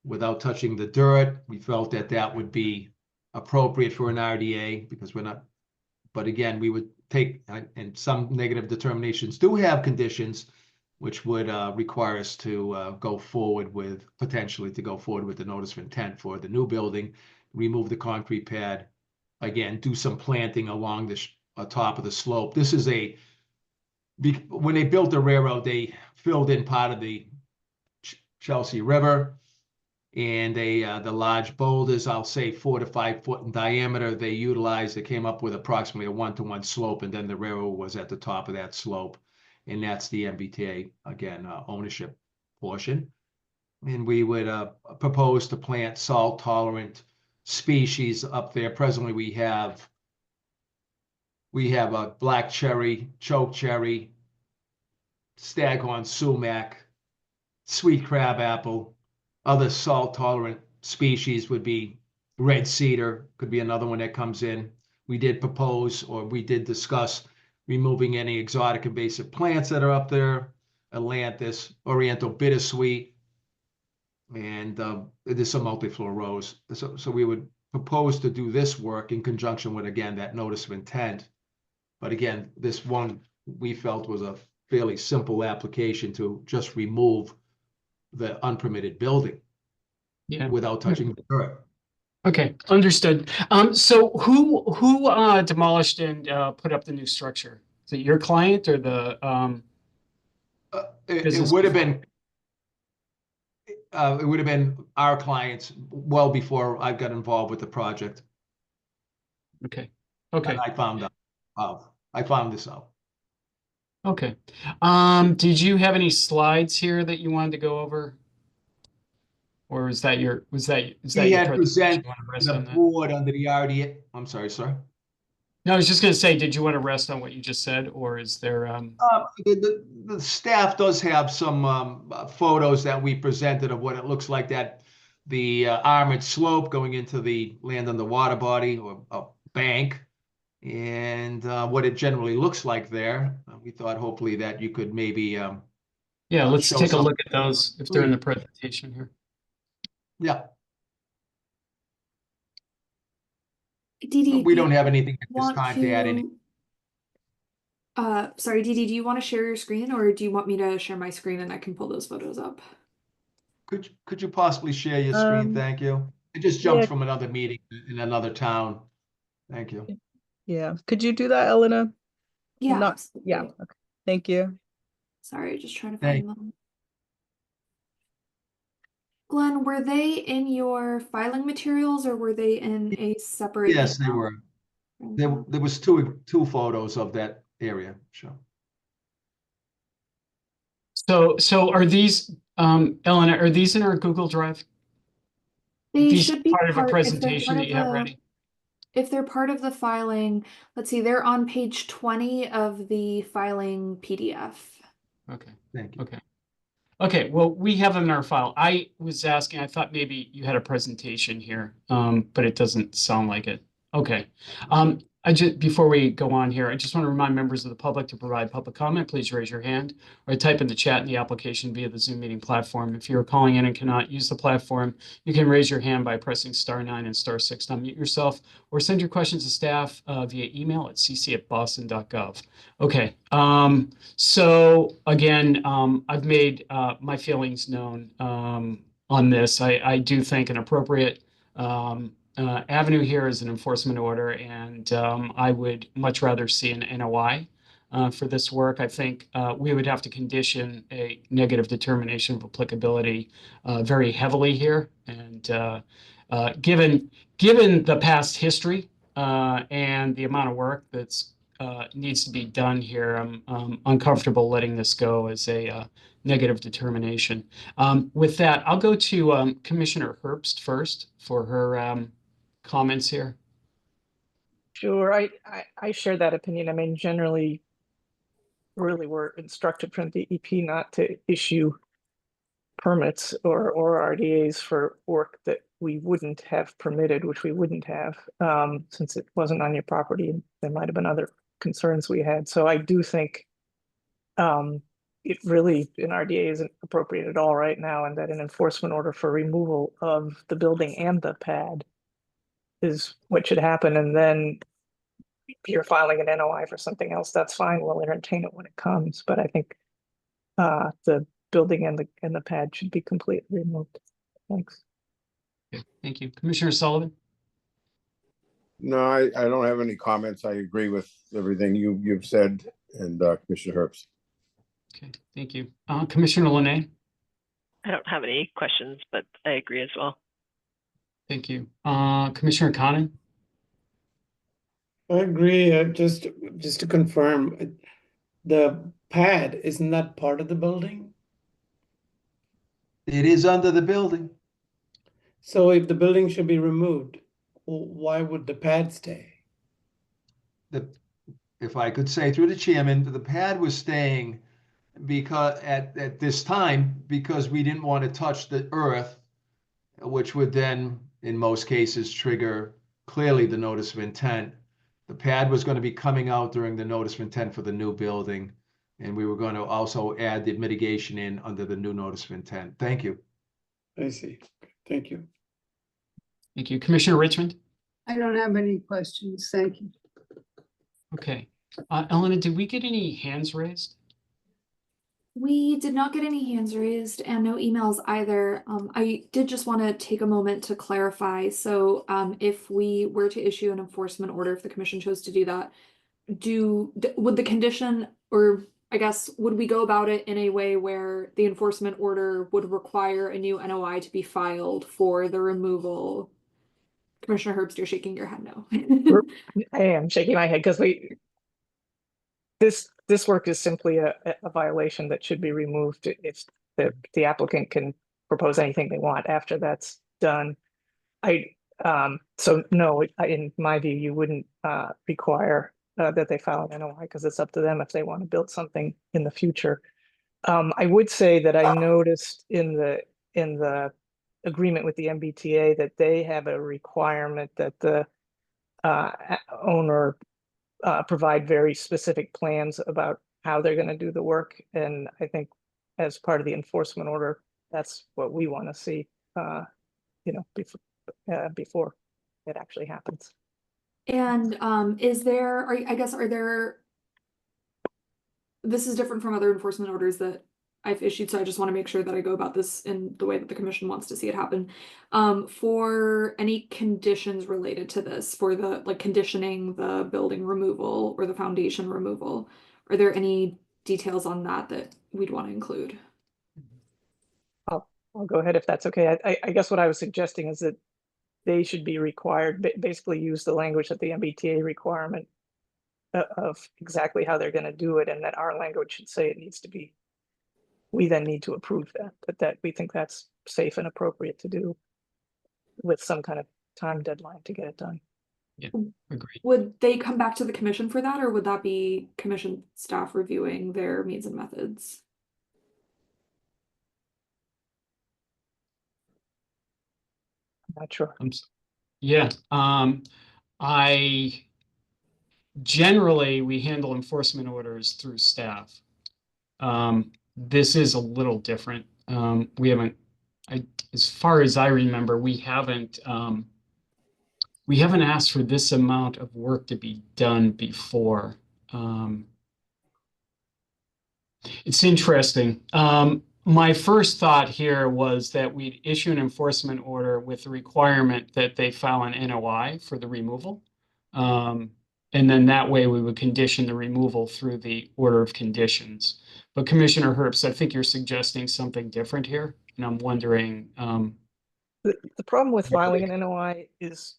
without touching the dirt, we felt that that would be appropriate for an RDA, because we're not, but again, we would take, and some negative determinations do have conditions which would require us to go forward with, potentially to go forward with the notice of intent for the new building, remove the concrete pad, again, do some planting along the top of the slope. This is when they built the railroad, they filled in part of the Chelsea River, and the large boulders, I'll say 4 to 5 foot in diameter, they utilized. They came up with approximately a 1-to-1 slope, and then the railroad was at the top of that slope, and that's the MBTA, again, ownership portion. And we would propose to plant salt-tolerant species up there. Presently, we have a black cherry, choke cherry, staghorn sumac, sweet crabapple. Other salt-tolerant species would be red cedar, could be another one that comes in. We did propose, or we did discuss, removing any exotic invasive plants that are up there, ailanthus, oriental bittersweet, and there's some multiflora rose. So we would propose to do this work in conjunction with, again, that notice of intent. But again, this one we felt was a fairly simple application to just remove the unpermitted building, without touching the dirt. Okay, understood. So who demolished and put up the new structure? Is it your client or the It would have been our clients well before I got involved with the project. Okay. And I found this out. Okay. Did you have any slides here that you wanted to go over? Or is that your He had presented the board under the RDA. I'm sorry, sir. No, I was just going to say, did you want to rest on what you just said, or is there the staff does have some photos that we presented of what it looks like, that the armored slope going into the land on the water body, or a bank, and what it generally looks like there. We thought hopefully that you could maybe let's show take a some- look at those if they're in the presentation here. Yeah. Didi, We don't have anything at this time to add any. Sorry, Didi, do you want to share your screen, or do you want me to share my screen and I can pull those photos up? Could you possibly share your screen? Thank you. I just jumped from another meeting in another town. Thank you. Yeah, could you do that, Elena? Yeah. Yeah, okay. Thank you. Sorry, just trying to find them. Glenn, were they in your filing materials, or were they in a separate? Yes, they were. There was two photos of that area. Sure. So are these, Elena, are these in our Google Drive? They These should be part of a if they're presentation part that of you have the- ready? If they're part of the filing, let's see, they're on page 20 of the filing PDF. Okay. Thank you. Okay. Okay, well, we have them in our file. I was asking, I thought maybe you had a presentation here, but it doesn't sound like it. Okay. Before we go on here, I just want to remind members of the public to provide public comment. Please raise your hand or type in the chat in the application via the Zoom meeting platform. If you're calling in and cannot use the platform, you can raise your hand by pressing *9 and *6 to unmute yourself, or send your questions to staff via email at cc@boston.gov. Okay. So again, I've made my feelings known on this. I do think an appropriate avenue here is an enforcement order, and I would much rather see an NOI for this work. I think we would have to condition a negative determination of applicability very heavily here. And given the past history and the amount of work that's needs to be done here, I'm uncomfortable letting this go as a negative determination. With that, I'll go to Commissioner Herbst first for her comments here. Sure, I share that opinion. I mean, generally, really, we're instructed from the DEP not to issue permits or RDAs for work that we wouldn't have permitted, which we wouldn't have, since it wasn't on your property, and there might have been other concerns we had. So I do think it really, an RDA isn't appropriate at all right now, and that an enforcement order for removal of the building and the pad is what should happen. And then if you're filing an NOI for something else, that's fine. We'll entertain it when it comes. But I think the building and the pad should be completely removed. Thanks. Okay, thank you. Commissioner Sullivan? No, I don't have any comments. I agree with everything you've said, and Commissioner Herbst. Okay, thank you. Commissioner Linay? I don't have any questions, but I agree as well. Thank you. Commissioner Conan? I agree. Just to confirm, the pad isn't that part of the building? It is under the building. So if the building should be removed, why would the pad stay? If I could say through the chairman, the pad was staying because at this time, because we didn't want to touch the earth, which would then, in most cases, trigger clearly the notice of intent. The pad was going to be coming out during the notice of intent for the new building, and we were going to also add the mitigation in under the new notice of intent. Thank you. I see. Thank you. Thank you. Commissioner Richmond? I don't have any questions. Thank you. Okay. Elena, did we get any hands raised? We did not get any hands raised and no emails either. I did just want to take a moment to clarify. So if we were to issue an enforcement order, if the commission chose to do that, would the condition, or I guess, would we go about it in a way where the enforcement order would require a new NOI to be filed for the removal? Commissioner Herbst, you're shaking your head no. I am shaking my head because this work is simply a violation that should be removed. If the applicant can propose anything they want after that's done. So no, in my view, you wouldn't require that they file an NOI because it's up to them if they want to build something in the future. I would say that I noticed in the agreement with the MBTA that they have a requirement that the owner provide very specific plans about how they're going to do the work. And I think as part of the enforcement order, that's what we want to see, before it actually happens. And is there, this is different from other enforcement orders that I've issued, so I just want to make sure that I go about this in the way that the commission wants to see it happen. For any conditions related to this, for the conditioning the building removal or the foundation removal, are there any details on that we'd want to include? I'll go ahead if that's okay. I guess what I was suggesting is that they should be required, basically use the language that the MBTA requirement of exactly how they're going to do it, and that our language should say it needs to be we then need to approve that, but that we think that's safe and appropriate to do with some kind of time deadline to get it done. Yeah, agreed. Would they come back to the commission for that, or would that be commission staff reviewing their means and methods? I'm not sure. Yeah, I generally, we handle enforcement orders through staff. This is a little different. We haven't, as far as I remember, we haven't asked for this amount of work to be done before. It's interesting. My first thought here was that we'd issue an enforcement order with the requirement that they file an NOI for the removal. And then that way we would condition the removal through the order of conditions. But Commissioner Herbst, I think you're suggesting something different here. And I'm wondering. The problem with filing an NOI is,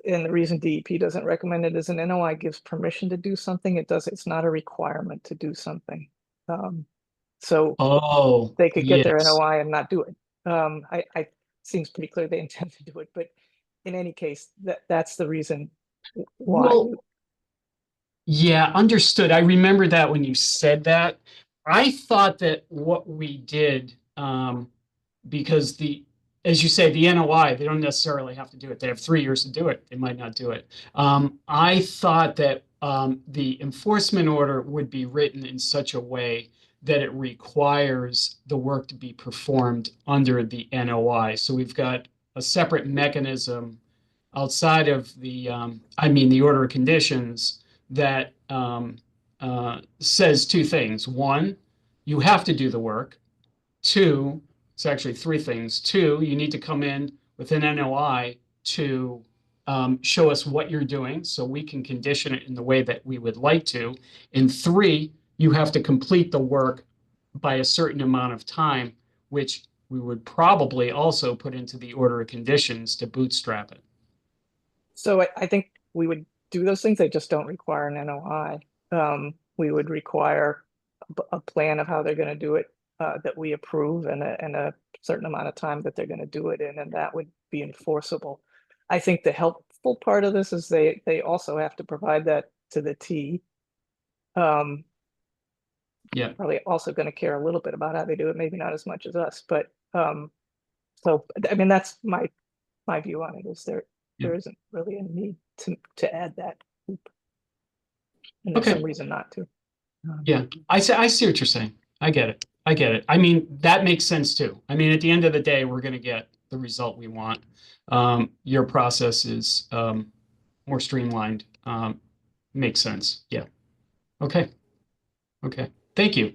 and the reason DEP doesn't recommend it is an NOI gives permission to do something. It's not a requirement to do something. So they could get their NOI and not do it. I seems pretty clear they intend to do it, but in any case, that's the reason why. Well, yeah, understood. I remember that when you said that. I thought that what we did, because as you say, the NOI, they don't necessarily have to do it. They have 3 years to do it. They might not do it. I thought that the enforcement order would be written in such a way that it requires the work to be performed under the NOI. So we've got a separate mechanism outside of the order of conditions that says two things. One, you have to do the work. Two, it's actually three things. Two, you need to come in with an NOI to show us what you're doing so we can condition it in the way that we would like to. And three, you have to complete the work by a certain amount of time, which we would probably also put into the order of conditions to bootstrap it. So I think we would do those things. They just don't require an NOI. We would require a plan of how they're going to do it that we approve and a certain amount of time that they're going to do it in, and that would be enforceable. I think the helpful part of this is they also have to provide that to the T. Yeah, probably also going to care a little bit about how they do it, maybe not as much as us, but so I mean that's my view on it. Is there isn't really a need to add that loop, and there's some reason not to. Yeah, I see what you're saying. I get it. I mean, that makes sense too. I mean, at the end of the day, we're going to get the result we want. Your process is more streamlined. Makes sense. Yeah. Okay. Thank you.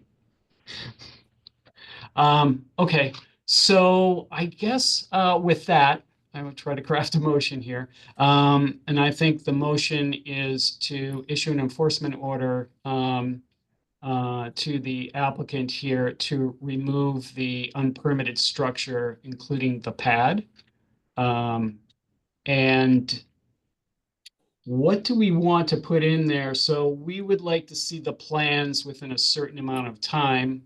Okay. So I guess with that, I will try to craft a motion here. And I think the motion is to issue an enforcement order to the applicant here to remove the unpermitted structure, including the pad. And what do we want to put in there? So we would like to see the plans within a certain amount of time.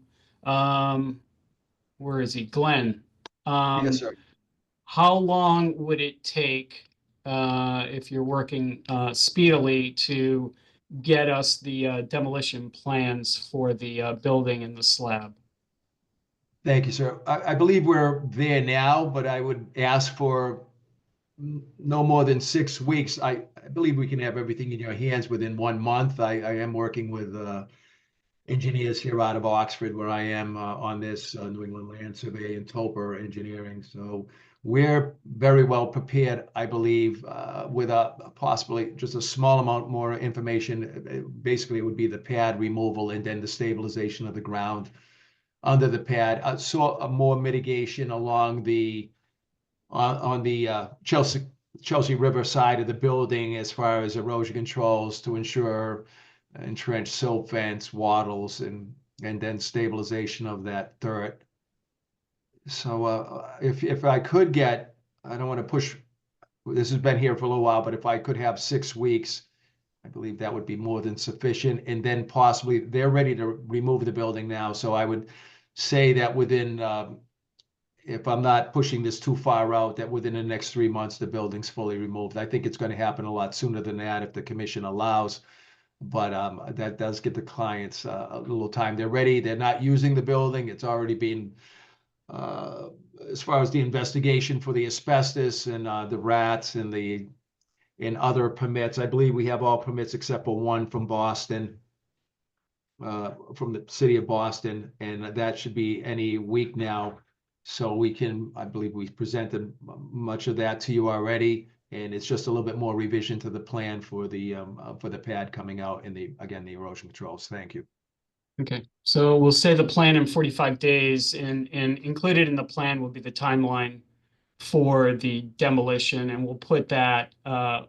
Where is he? Glenn? Yes, sir. How long would it take, if you're working speedily, to get us the demolition plans for the building and the slab? Thank you, sir. I believe we're there now, but I would ask for no more than 6 weeks. I believe we can have everything in your hands within 1 month. I am working with engineers here out of Oxford, where I am on this New England Land Survey and Topper Engineering. So we're very well prepared, I believe, with possibly just a small amount more information. Basically, it would be the pad removal and then the stabilization of the ground under the pad. So more mitigation along the on the Chelsea River side of the building as far as erosion controls to ensure entrenched silt fence, wattles, and then stabilization of that dirt. So if I could get, I don't want to push, this has been here for a little while, but if I could have 6 weeks, I believe that would be more than sufficient. And then possibly they're ready to remove the building now. So I would say that within, if I'm not pushing this too far out, that within the next 3 months, the building's fully removed. I think it's going to happen a lot sooner than that if the commission allows. But that does get the clients a little time. They're ready. They're not using the building. It's already been, as far as the investigation for the asbestos and the rats and other permits. I believe we have all permits except for one from Boston, from the city of Boston, and that should be any week now. So we can, I believe we presented much of that to you already, and it's just a little bit more revision to the plan for the pad coming out and the erosion controls. Thank you. Okay, so we'll say the plan in 45 days, and included in the plan will be the timeline for the demolition, and we'll put that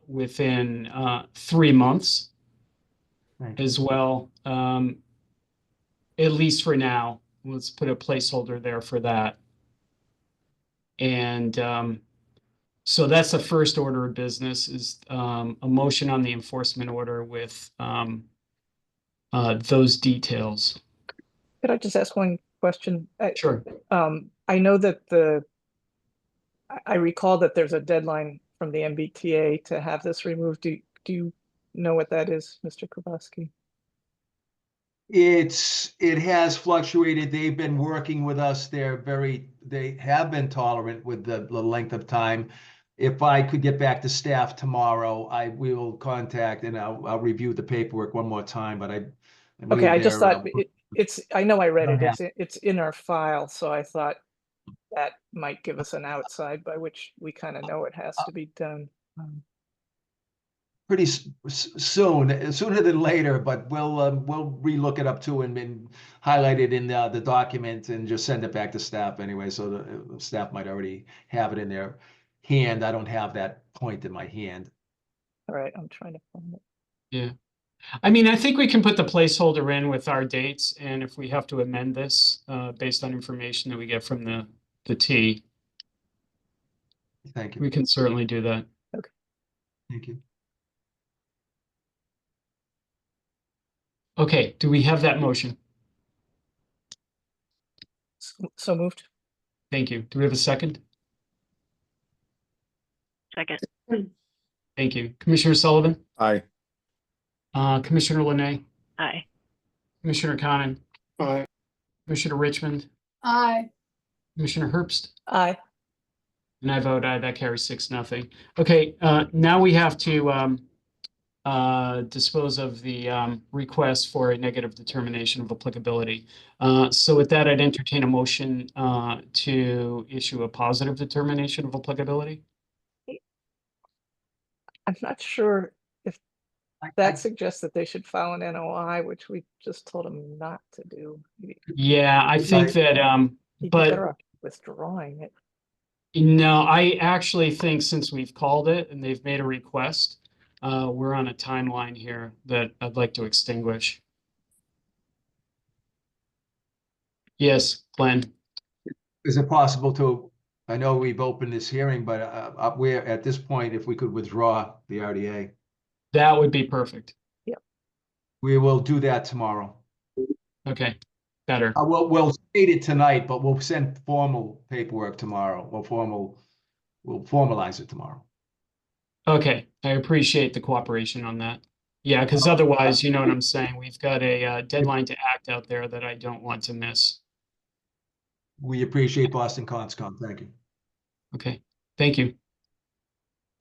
within 3 months as well, at least for now. Let's put a placeholder there for that. And so that's the first order of business, is a motion on the enforcement order with those details. Could I just ask one question? Sure. I know that I recall that there's a deadline from the MBTA to have this removed. Do you know what that is, Mr. Kubaski? It has fluctuated. They've been working with us. They have been tolerant with the length of time. If I could get back to staff tomorrow, we will contact and I'll review the paperwork one more time. But I okay, I just thought it's. I know I read it. Yeah. It's in our file, so I thought that might give us an outside by which we kind of know it has to be done. Pretty soon, sooner than later, but we'll relook it up too and highlight it in the document and just send it back to staff anyway. So the staff might already have it in their hand. I don't have that point in my hand. All right, I'm trying to find it. Yeah. I mean, I think we can put the placeholder in with our dates, and if we have to amend this based on information that we get from the T, thank you. We can certainly do that. Okay. Thank you. Okay, do we have that motion? So moved. Thank you. Do we have a second? Second. Thank you. Commissioner Sullivan? Aye. Commissioner Linay? Aye. Commissioner Conan? Aye. Commissioner Richmond? Aye. Commissioner Herbst? Aye. And I vote aye. That carries 6-0. Okay, now we have to dispose of the request for a negative determination of applicability. So with that, I'd entertain a motion to issue a positive determination of applicability. I'm not sure if that suggests that they should file an NOI, which we just told them not to do. Yeah, I think that, You'd be but better off withdrawing it. no, I actually think since we've called it and they've made a request, we're on a timeline here that I'd like to extinguish. Yes, Glenn. Is it possible to, I know we've opened this hearing, but we're at this point, if we could withdraw the RDA. That would be perfect. We will do that tomorrow. Okay, better. We'll state it tonight, but we'll send formal paperwork tomorrow. We'll formalize it tomorrow. Okay, I appreciate the cooperation on that. Yeah, because otherwise, you know what I'm saying? We've got a deadline to act out there that I don't want to miss. We appreciate Boston Conscom. Thank you. Okay, thank you.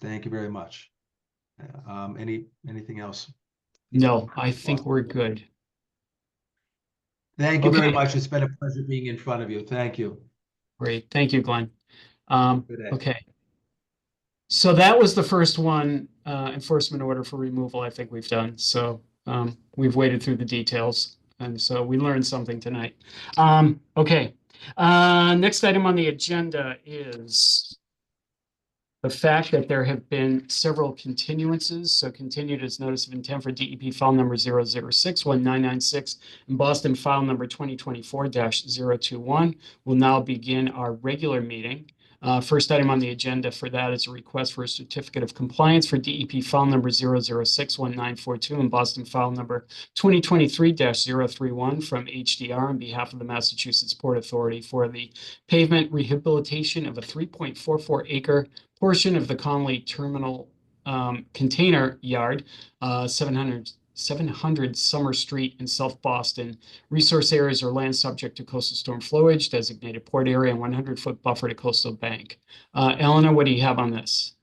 Thank you very much. Anything else? No, I think we're good. Thank you very Okay. much. It's been a pleasure being in front of you. Thank you. Great, thank you, Glenn. Good day. Okay. So that was the first one, enforcement order for removal I think we've done. So we've waded through the details, and so we learned something tonight. Okay, next item on the agenda is the fact that there have been several continuances. So continued as notice of intent for DEP file number 0061996 and Boston file number 2024-021 will now begin our regular meeting. First item on the agenda for that is a request for a certificate of compliance for DEP file number 0061942 and Boston file number 2023-031 from HDR on behalf of the Massachusetts Port Authority for the pavement rehabilitation of a 3.44 acre portion of the Conley Terminal Container Yard, 700 Summer Street in South Boston. Resource areas are land subject to coastal storm flowage, designated port area, and 100-foot buffer to coastal bank. Eleanor, what do you have on this?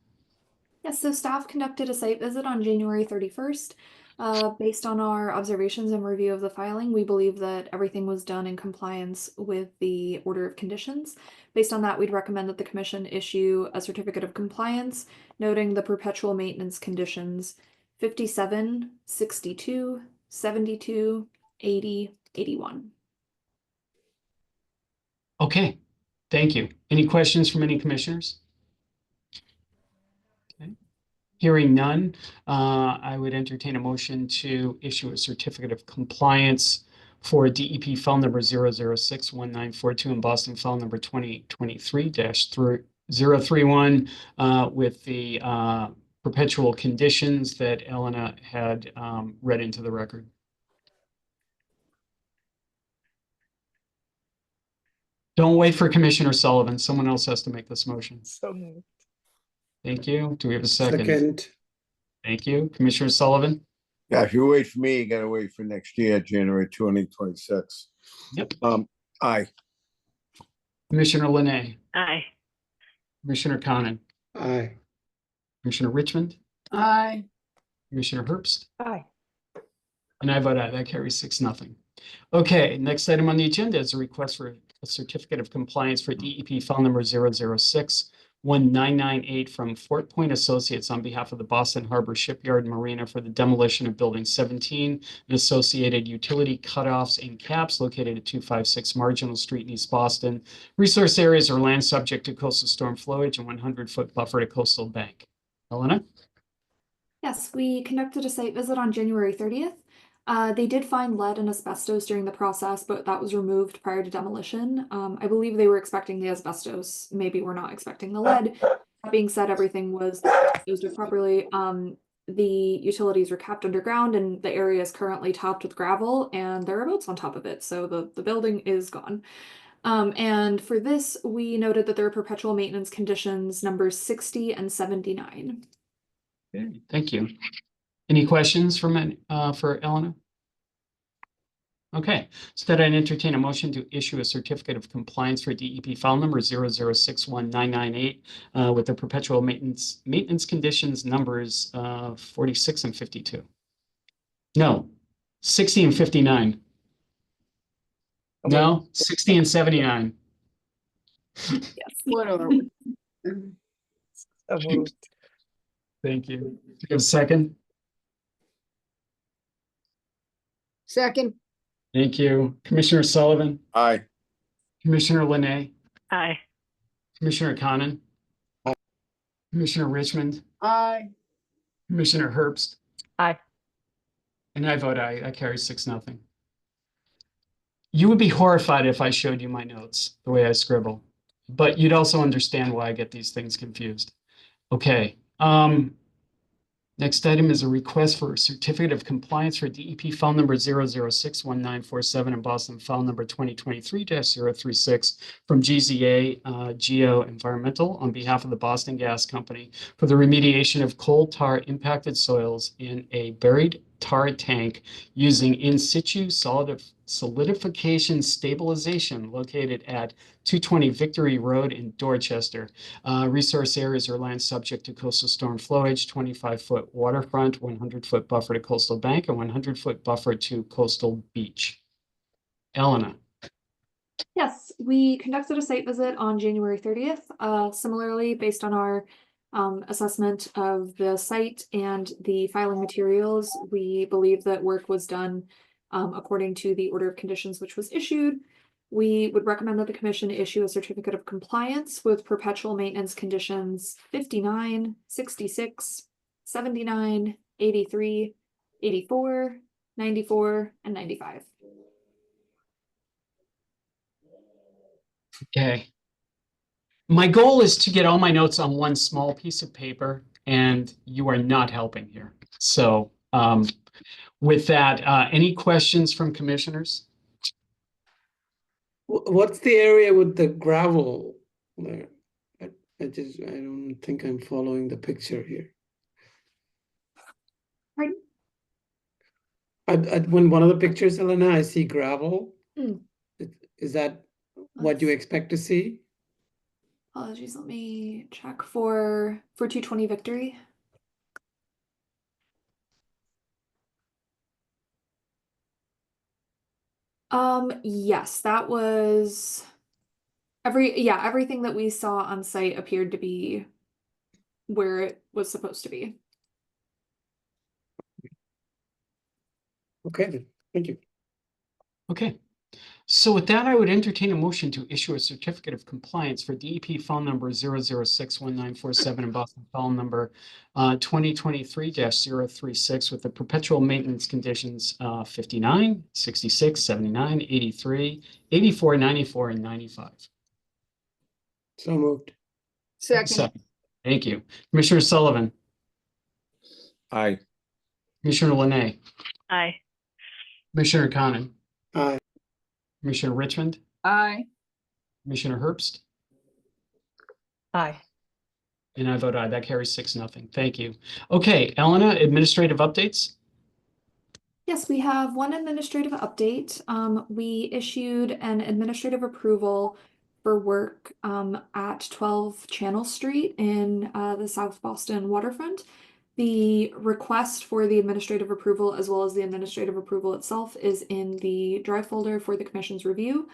Yes, so staff conducted a site visit on January 31st. Based on our observations and review of the filing, we believe that everything was done in compliance with the order of conditions. Based on that, we'd recommend that the commission issue a certificate of compliance, noting the perpetual maintenance conditions 57, 62, 72, 80, 81. Okay, thank you. Any questions from any commissioners? Okay. Hearing none, I would entertain a motion to issue a certificate of compliance for DEP file number 0061942 and Boston file number 2023-031 with the perpetual conditions that Elena had read into the record. Don't wait for Commissioner Sullivan. Someone else has to make this motion. So moved. Thank you. Do we have a second? Second. Thank you. Commissioner Sullivan? Yeah, if you wait for me, you gotta wait for next year, January 2026. Yep. Aye. Commissioner Linay? Aye. Commissioner Conan? Aye. Commissioner Richmond? Aye. Commissioner Herbst? Aye. And I vote aye. That carries 6-0. Okay, next item on the agenda is a request for a certificate of compliance for DEP file number 0061998 from Fort Point Associates on behalf of the Boston Harbor Shipyard and Marina for the demolition of Building 17 and associated utility cutoffs and caps located at 256 Marginal Street in East Boston. Resource areas are land subject to coastal storm flowage and 100-foot buffer to coastal bank. Elena? Yes, we conducted a site visit on January 30th. They did find lead and asbestos during the process, but that was removed prior to demolition. I believe they were expecting the asbestos. Maybe we're not expecting the lead. That being said, everything was disposed of properly. The utilities were kept underground and the area is currently topped with gravel and there are boats on top of it. So the building is gone. And for this, we noted that there are perpetual maintenance conditions numbers 60 and 79. Okay, thank you. Any questions for Elena? Okay, so that I'd entertain a motion to issue a certificate of compliance for DEP file number 0061998 with the perpetual maintenance conditions numbers 46 and 52. No, 60 and 59. No, 60 and 79. Yes. Whatever. So moved. Thank you. Do you have a second? Second. Thank you. Commissioner Sullivan? Aye. Commissioner Linay? Aye. Commissioner Conan? Aye. Commissioner Richmond? Aye. Commissioner Herbst? Aye. And I vote aye. That carries 6-0. You would be horrified if I showed you my notes, the way I scribble, but you'd also understand why I get these things confused. Okay. Next item is a request for a certificate of compliance for DEP file number 0061947 and Boston file number 2023-036 from GZA Geo Environmental on behalf of the Boston Gas Company for the remediation of coal tar impacted soils in a buried tar tank using in situ solidification stabilization located at 220 Victory Road in Dorchester. Resource areas are land subject to coastal storm flowage, 25-foot waterfront, 100-foot buffer to coastal bank, and 100-foot buffer to coastal beach. Elena. Yes, we conducted a site visit on January 30th. Similarly, based on our assessment of the site and the filing materials, we believe that work was done according to the order of conditions which was issued. We would recommend that the commission issue a certificate of compliance with perpetual maintenance conditions 59, 66, 79, 83, 84, 94, and 95. Okay. My goal is to get all my notes on one small piece of paper, and you are not helping here. So with that, any questions from commissioners? What's the area with the gravel there? I don't think I'm following the picture here. Pardon? When one of the pictures, Elena, I see gravel. Mm. Is that what you expect to see? Apologies, let me check for 220 Victory. Yes, that was everything that we saw on site appeared to be where it was supposed to be. Okay, then. Thank you. Okay. So with that, I would entertain a motion to issue a certificate of compliance for DEP file number 0061947 and Boston file number 2023-036 with the perpetual maintenance conditions 59, 66, 79, 83, 84, 94, and 95. So moved. Second. Thank you. Commissioner Sullivan. Aye. Commissioner Linay. Aye. Commissioner Conan. Aye. Commissioner Richmond. Aye. Commissioner Herbst. Aye. And I vote aye. That carries 6-0. Thank you. Okay, Elena, administrative updates. Yes, we have one administrative update. We issued an administrative approval for work at 12 Channel Street in the South Boston waterfront. The request for the administrative approval as well as the administrative approval itself is in the drive folder for the commission's review.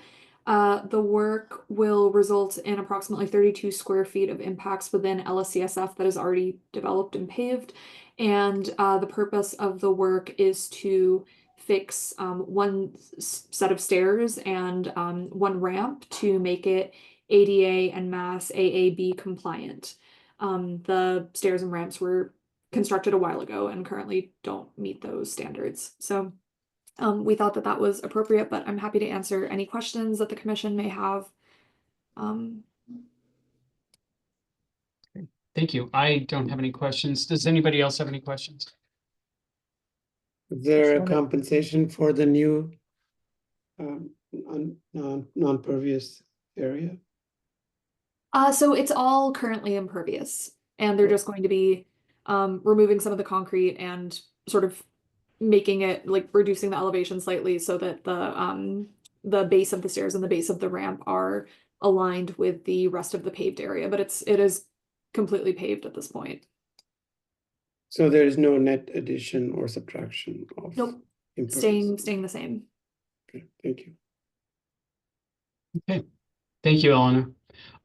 The work will result in approximately 32 square feet of impacts within LSCSF that is already developed and paved. And the purpose of the work is to fix one set of stairs and one ramp to make it ADA and Mass AAB compliant. The stairs and ramps were constructed a while ago and currently don't meet those standards. So we thought that that was appropriate, but I'm happy to answer any questions that the commission may have. Thank you. I don't have any questions. Does anybody else have any questions? Is there a compensation for the new non-pervious area? So it's all currently impervious, and they're just going to be removing some of the concrete and sort of making it like reducing the elevation slightly so that the base of the stairs and the base of the ramp are aligned with the rest of the paved area, but it is completely paved at this point. So there is no net addition or subtraction of Nope. impervious. Staying the same. Okay, thank you. Okay. Thank you, Eleanor.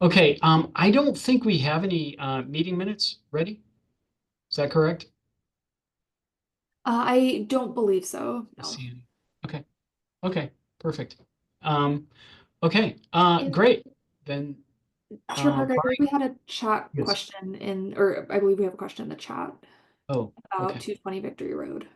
Okay, I don't think we have any meeting minutes ready. Is that correct? I don't believe so. No. See any. Okay. Okay, perfect. Okay, great. Then Chair Parker, I Barry? believe we had a chat Yes. question or I believe we have a question in the chat Oh, about okay. 220 Victory Road.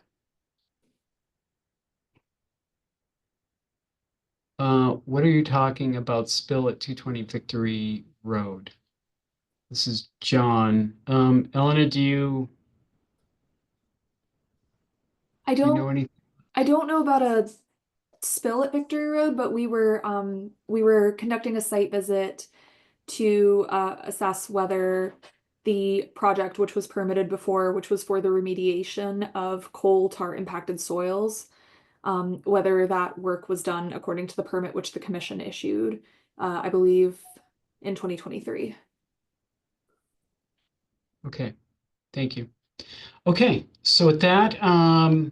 What are you talking about spill at 220 Victory Road? This is John. Elena, do you I know don't anything? I don't know about a spill at Victory Road, but we were conducting a site visit to assess whether the project, which was permitted before, which was for the remediation of coal tar impacted soils, whether that work was done according to the permit which the commission issued, I believe in 2023. Okay, thank you. Okay, so with that, I'd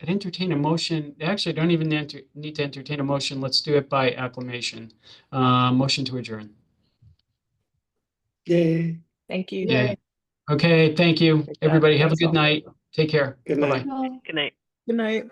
entertain a motion. Actually, I don't even need to entertain a motion. Let's do it by acclamation. Motion to adjourn. Yay. Thank you. Yay. Okay, thank you. Good job. Everybody have a Thanks good all. night. Take care. Good night. Bye-bye. Good night. Good night.